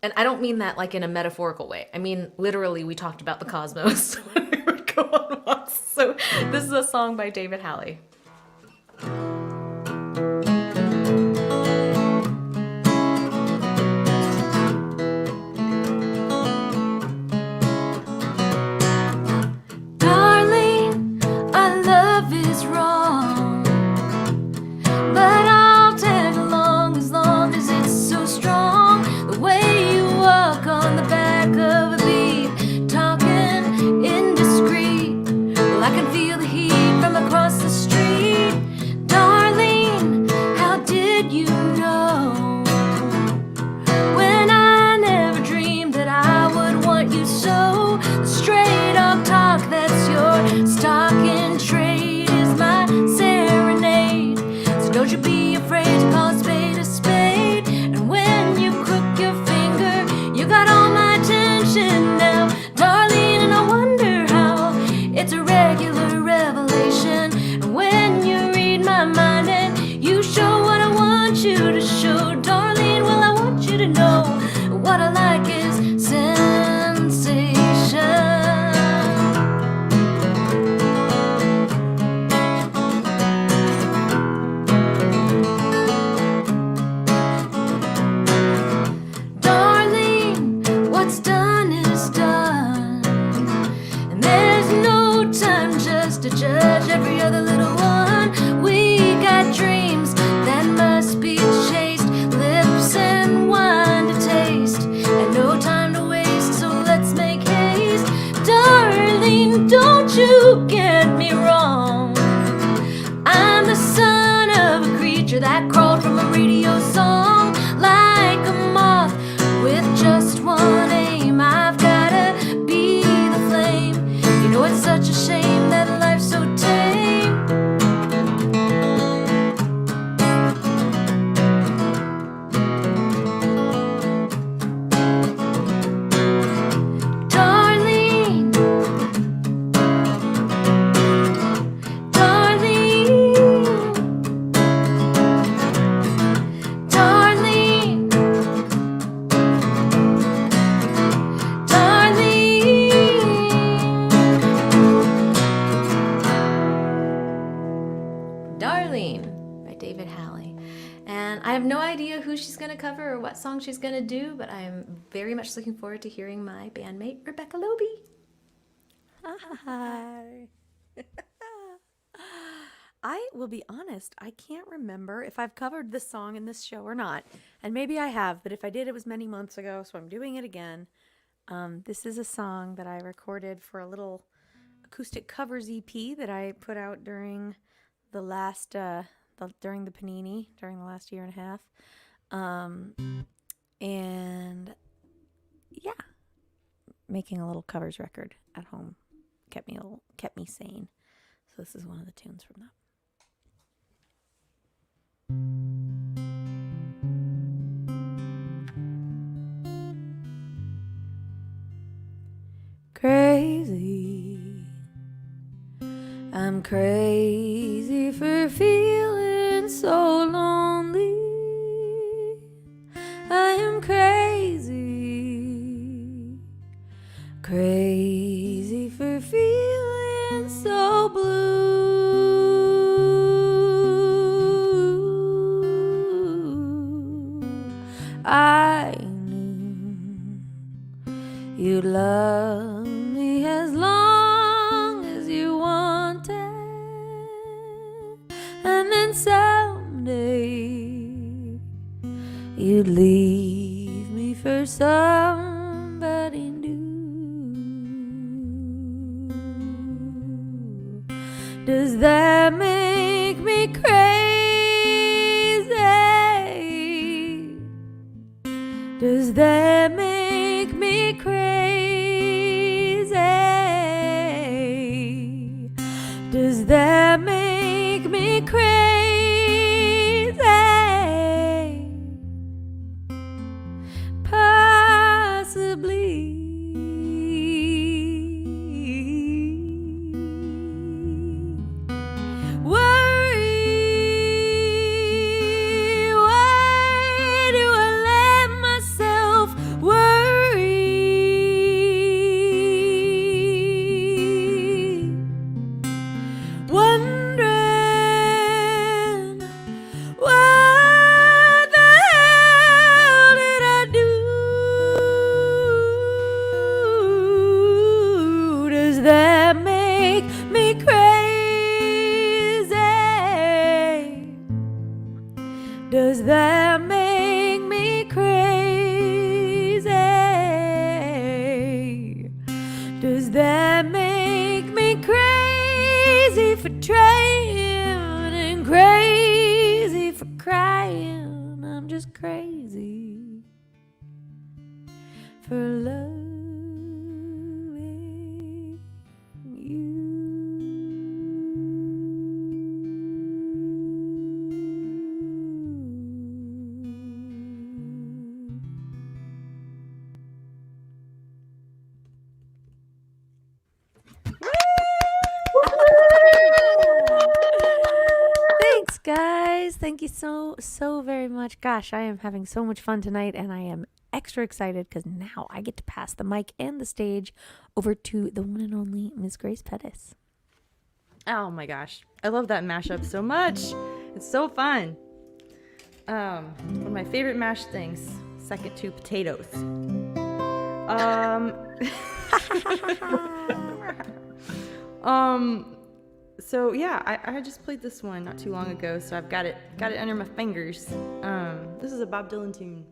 and I don't mean that like in a metaphorical way. I mean, literally, we talked about the cosmos when we would go on walks. So this is a song by David Halley. Darling, our love is wrong, but I'll tag along as long as it's so strong. The way you walk on the back of a beat, talking indiscreet. Well, I can feel the heat from across the street. Darling, how did you know? When I never dreamed that I would want you so. The straight up talk that's your stock in trade is my serenade. So don't you be afraid to call a spade a spade. And when you crook your finger, you got all my attention now, darling. And I wonder how it's a regular revelation. And when you read my mind and you show what I want you to show, darling, well, I want you to know what I like is sensation. Darling, what's done is done, and there's no time just to judge every other little one. We got dreams that must be chased, lips and wine to taste, and no time to waste, so let's make haste. Darling, don't you get me wrong, I'm the son of a creature that crawled from a radio song. Like a moth with just one aim, I've gotta be the flame. You know it's such a shame that life's so tame. Darling, darling, darling, Darling by David Halley. And I have no idea who she's going to cover or what song she's going to do, but I am very much looking forward to hearing my bandmate, Rebecca Loby. Hi. I will be honest, I can't remember if I've covered this song in this show or not. And maybe I have, but if I did, it was many months ago, so I'm doing it again. This is a song that I recorded for a little acoustic covers EP that I put out during the last during the Panini during the last year and a half. And yeah, making a little covers record at home kept me sane. So this is one of the tunes from that. Crazy, I'm crazy for feeling so lonely. I am crazy, crazy for feeling so blue. I knew you'd love me as long as you wanted, and then someday you'd leave me for somebody new. Does that make me crazy? Does that make me crazy? Does that make me crazy? Possibly. Worry, why do I let myself worry? Wondering what the hell did I do? Does that make me crazy? Does that make me crazy? Does that make me crazy for trying and crazy for crying? I'm just crazy for loving you. Thanks, guys. Thank you so very much. Gosh, I am having so much fun tonight, and I am extra excited because now I get to pass the mic and the stage over to the one and only Miss Grace Pettis. Oh my gosh. I love that mashup so much. It's so fun. One of my favorite mashed things, second to potatoes. So yeah, I just played this one not too long ago, so I've got it under my fingers. This is a Bob Dylan tune.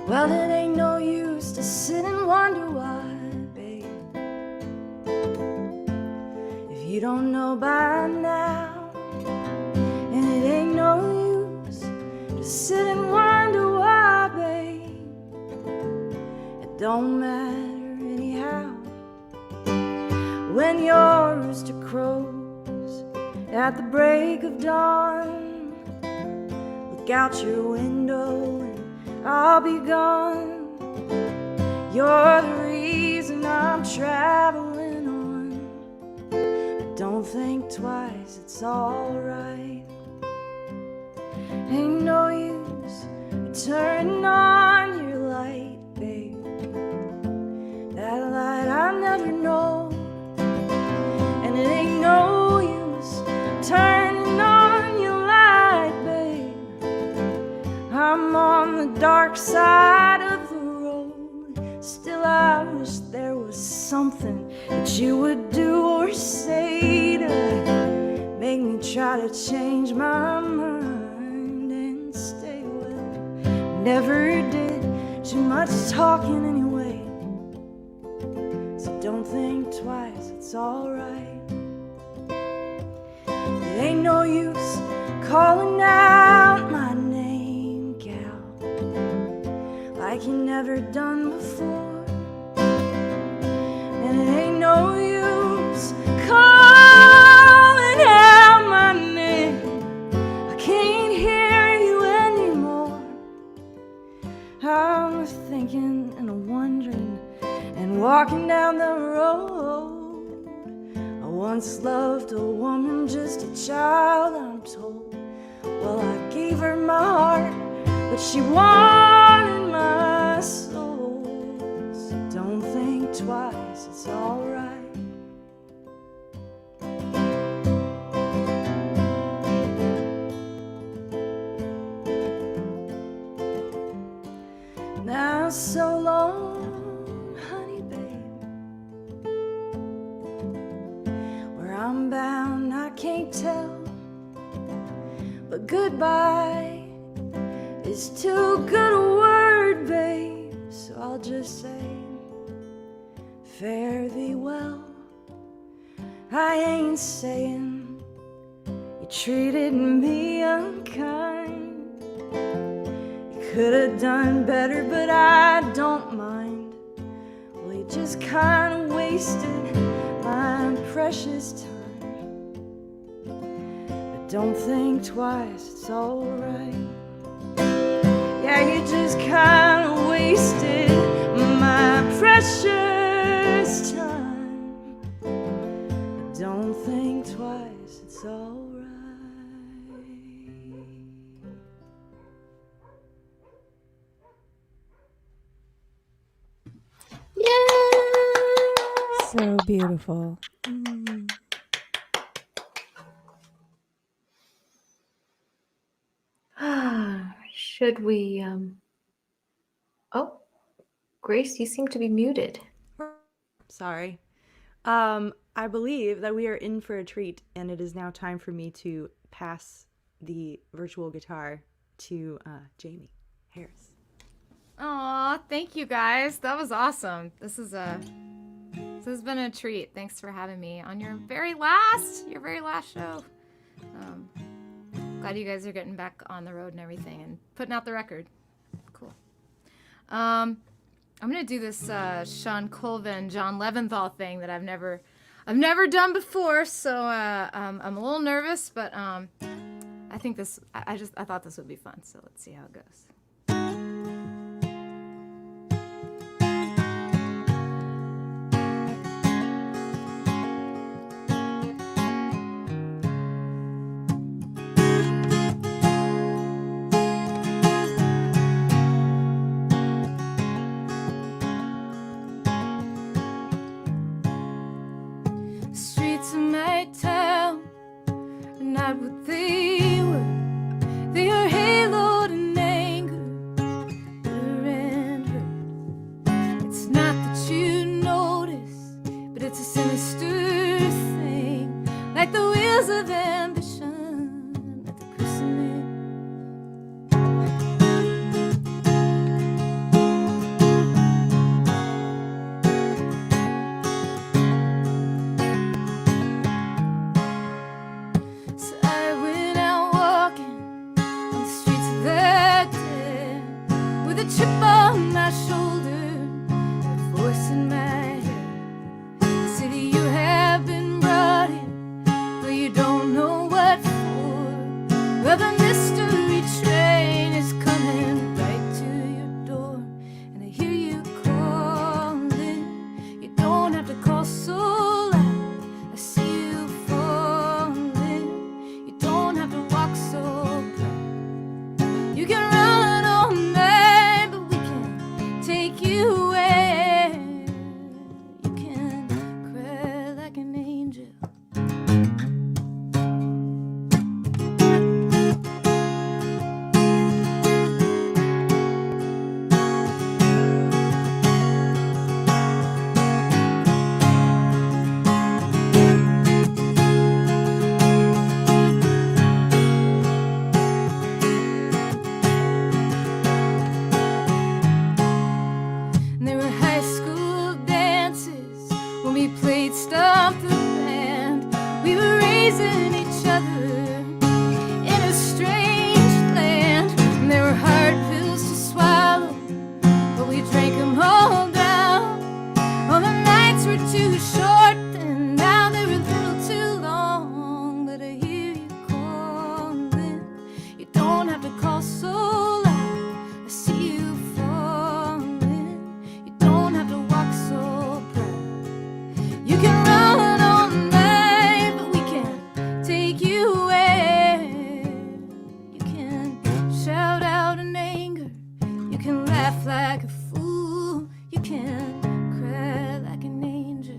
Well, it ain't no use to sit and wonder why, babe. If you don't know by now, and it ain't no use to sit and wonder why, babe. It don't matter anyhow. When your rooster crows at the break of dawn, look out your window and I'll be gone. You're the reason I'm traveling on. But don't think twice, it's alright. Ain't no use turning on your light, babe. That light I never know. And it ain't no use turning on your light, babe. I'm on the dark side of the road. Still I wish there was something that you would do or say to make me try to change my mind and stay. Well, never did too much talking anyway, so don't think twice, it's alright. It ain't no use calling out my name, gal, like you never done before. And it ain't no use calling out my name, I can't hear you anymore. I'm thinking and wondering and walking down the road. I once loved a woman, just a child, I'm told. Well, I gave her my heart, but she wanted my soul. So don't think twice, it's alright. Now so long, honey babe. Where I'm bound I can't tell, but goodbye is too good a word, babe. So I'll just say, fare thee well. I ain't saying you treated me unkind. You could have done better, but I don't mind. Well, you just kind of wasted my precious time. But don't think twice, it's alright. Yeah, you just kind of wasted my precious time. But don't think twice, it's alright. So beautiful. Should we, oh, Grace, you seem to be muted. Sorry. I believe that we are in for a treat, and it is now time for me to pass the virtual guitar to Jaimee Harris. Aw, thank you guys. That was awesome. This has been a treat. Thanks for having me on your very last show. Glad you guys are getting back on the road and everything and putting out the record. Cool. I'm gonna do this Sean Colvin, John Leventhal thing that I've never done before, so I'm a little nervous, but I think I thought this would be fun, so let's see how it goes. Streets of my town are not what they were. They are haloed in anger, bitter and hurt. It's not that you notice, but it's a sinister thing, like the wheels of ambition at the christening. So I went out walking on the streets of that day, with a chip on my shoulder and a voice in my head. The city you have missing each other in a strange land. And there were hard pills to swallow, but we drank them all down. All the nights were too short, and now they're a little too long. But I hear you calling. You don't have to call so loud. I see you falling. You don't have to walk so proud. You can run all night, but we can't take you away. You can shout out in anger. You can laugh like a fool. You can cry like an angel.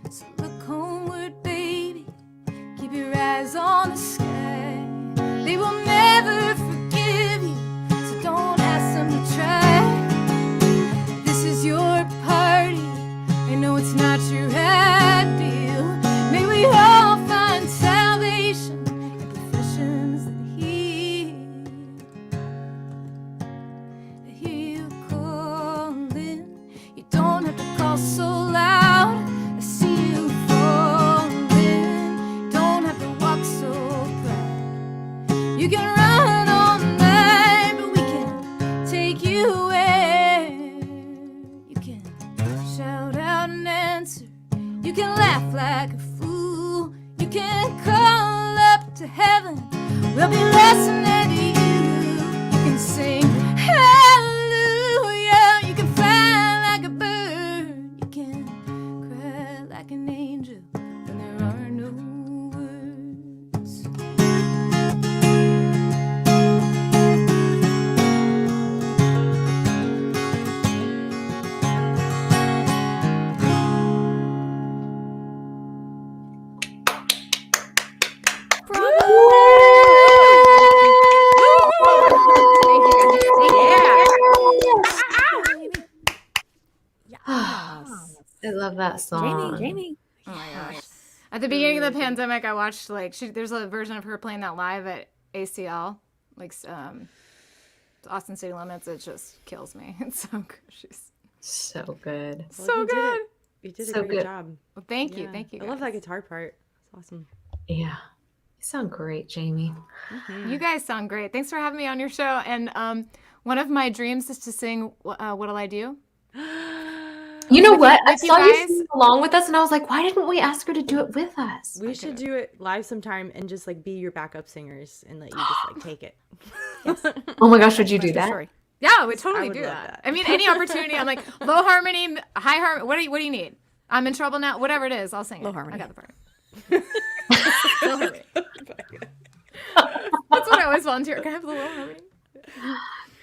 So look homeward, baby. Keep your eyes on the sky. They will never forgive you, so don't ask them to try. This is your party. I know it's not your ideal. May we all find salvation in professions that heal. I hear you calling. You don't have to call so loud. I see you falling. Don't have to walk so proud. You can run all night, but we can take you away. You can shout out and answer. You can laugh like a fool. You can call up to heaven. We'll be listening to you. You can sing hallelujah. You can fly like a bird. You can cry like an angel when there are no words. Thank you guys. I love that song. Jamie. Oh my gosh. At the beginning of the pandemic, I watched there's a version of her playing that live at ACL, Austin City Limits. It just kills me. It's so good. She's So good. Well, so you did good. it. You did So a great good. job. Well, thank you. Yeah. Thank you. I love that guys. guitar part. It's awesome. Yeah. You sound great, Jaimee. You guys sound great. Thanks for having me on your show. And one of my dreams is to sing What'll I Do? You know what? I with you saw you guys? sing along with us, and I was like, why didn't we ask her to do it with us? We should do it live sometime and just like be your backup singers and let you just like take it. Oh my gosh, would you do True that? story. Yeah, we totally would do love that. that. I mean, any opportunity. I'm like low harmony, high harmony. What do you need? I'm in trouble now. Whatever it is, I'll sing it. Low harmony. I got the part. Low harmony. That's what I always volunteer. Can I have the low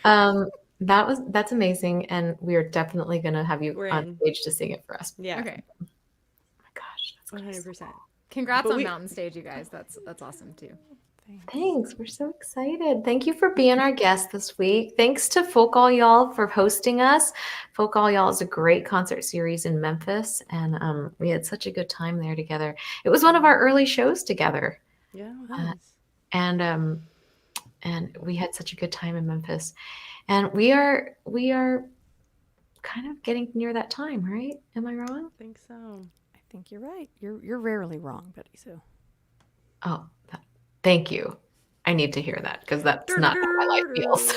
harmony? That's amazing, and we are definitely gonna have you We're on in. stage to sing it for us. Yeah. Okay. Oh my gosh, that's 100%. Congrats But on we- Mountain Stage, you guys. That's awesome too. Thanks. We're so excited. Thank you for being our guest this week. Thanks to Folk All Y'all for hosting us. Folk All Y'all is a great concert series in Memphis, and we had such a good time there together. It was one of our early shows together, Yeah. it was. and we had such a good time in Memphis. And we are kind of getting near that time, right? Am I wrong? I think so. I think you're right. You're rarely wrong, Betty Sue. Oh, thank you. I need to hear that because that's not how my life feels.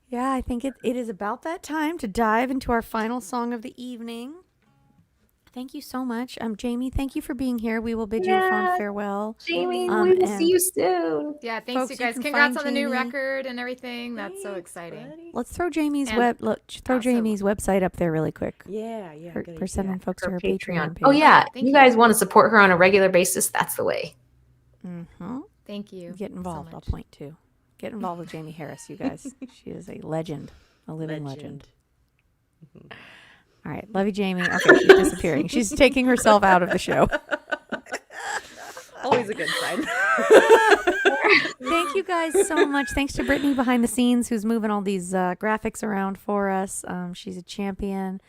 Yeah, I think it is about that time to dive into our final song of the evening. Thank you so much. Jaimee, thank you for being here. We will bid you a fond farewell. Jaimee, Um, we will and- see you soon. Yeah, thanks Folks, you you guys. can Congrats find on the new Jaimee. record and everything. That's so exciting. Let's throw Jamie's And also- Jamie's website up there really quick Yeah. for good sending idea. folks to Her her Patreon page. Oh yeah, Thank you you. guys want to support her on a regular basis? That's the way. Mm-hmm. Thank you. Get involved. So I'll much. point too. Get involved with Jaimee Harris, you guys. She is a legend, a living legend. All right, love you, Jaimee. Okay, she's disappearing. She's taking herself out of the show. Always a good sign. Thank you guys so much. Thanks to Brittany behind the scenes who's moving all these graphics around for us. She's a champion.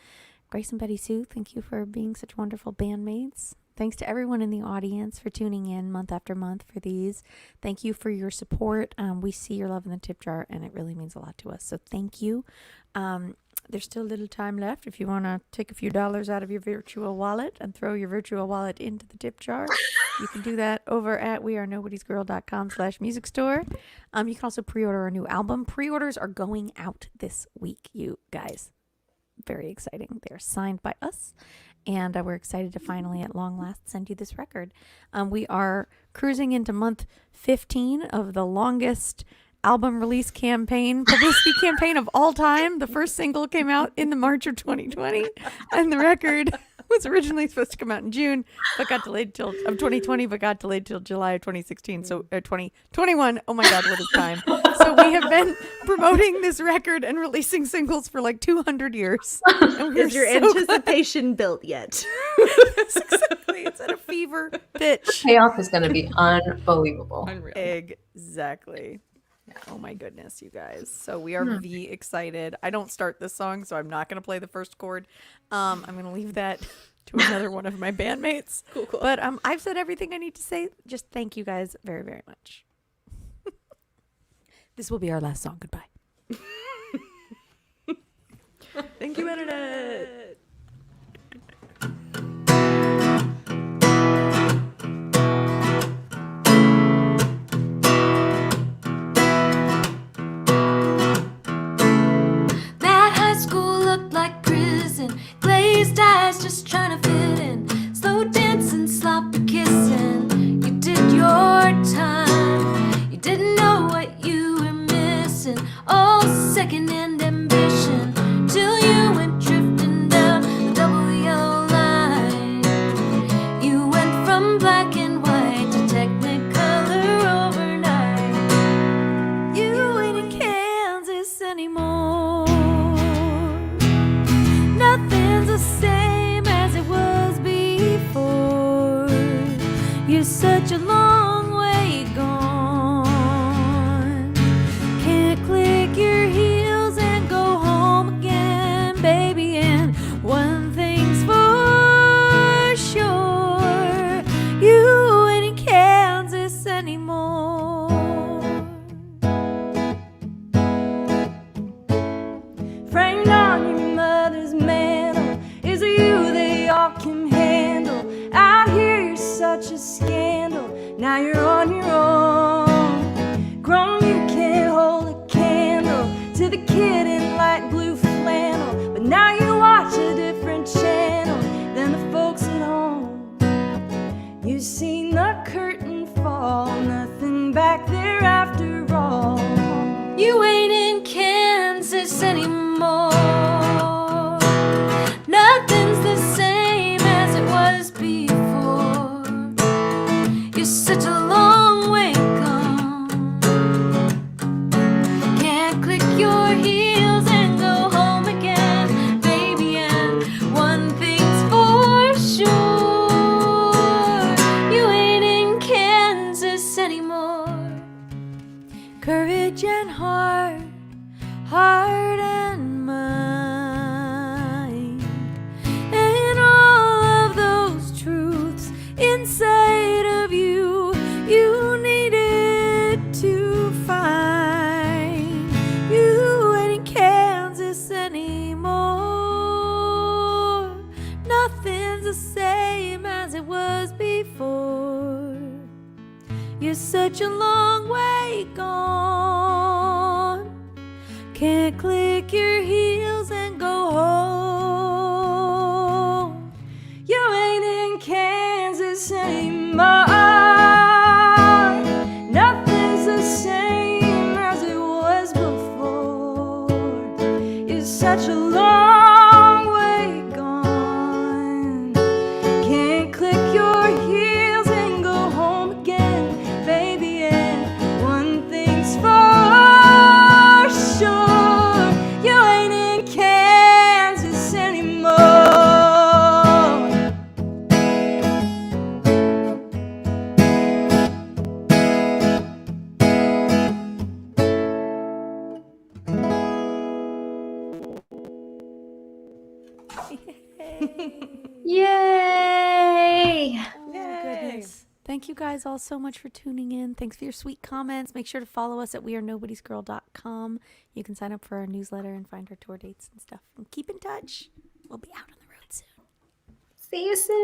Grace and Betty Sue, thank you for being such wonderful bandmates. Thanks to everyone in the audience for tuning in month after month for these. Thank you for your support. We see your love in the tip jar, and it really means a lot to us. So thank you. There's still a little time left if you want to take a few dollars out of your virtual wallet and throw your virtual wallet into the tip jar. You can do that over at wearenobodiesgirl.com/music store. You can also pre-order our new album. Pre-orders are going out this week, you guys. Very exciting. They're signed by us, and we're excited to finally, at long last, send you this record. We are cruising into month 15 of the longest album release publicity campaign of all time. The first single came out in the March of 2020, and the record was originally supposed to come out in June, but got delayed till 2020, but got delayed till July of 2016. So 2021. Oh my God, what is time? So we have been promoting this record and releasing singles for like 200 years. And Is your anticipation built yet? Exactly. It's at a fever pitch. Payoff is going to be unbelievable. Unreal. Exactly. Oh my goodness, you guys. So we are excited. I don't start this song, so I'm not going to play the first chord. I'm going to leave that to another one of my bandmates. Cool. But I've said everything I need to say. Just thank you guys very, very much. This will be our last song. Goodbye. Thank you, Internet. That high school looked like prison. Glazed eyes just trying to fit in. Slow dancing, sloppy kissing. You did your time. You didn't know what you were missing. All second-hand ambition. Till you went drifting down the double yellow line. You went from black and white to technicolor overnight. You ain't in Kansas anymore. Nothing's the same as it was before. You're such a long way gone. Can't click your heels and go home again, baby. And one thing's for sure, you ain't in Kansas anymore. Framed on your mother's mantle is a you they all can handle. Out here you're such a scandal. Now you're on your own. Grown, you can't hold a candle to the kid in light blue flannel. But now you watch a different channel than the folks at home. You've seen the curtain fall, nothing back there after all. You ain't in Kansas anymore. Nothing's the same as it was before. You're such a long way gone. Can't click your heels and go home again, baby. And one thing's for sure, you ain't in Kansas anymore. Courage and heart and mind, and all of those truths inside of you, you needed to find. You ain't in Kansas anymore. Nothing's the same as it was before. You're such a long way gone. Can't click your heels and go home. You ain't in Kansas anymore. Nothing's the same as it was before. You're such a long way gone. Can't click your heels and go home again, baby. And one thing's for sure, you ain't in Kansas Yay! Oh, goodness. Thank you guys all so much for tuning in. Thanks for your sweet comments. Make sure to follow us at wearenobodiesgirl.com. You can sign up for our newsletter and find our tour dates and stuff. And keep in touch. We'll be out on the road soon. See you soon.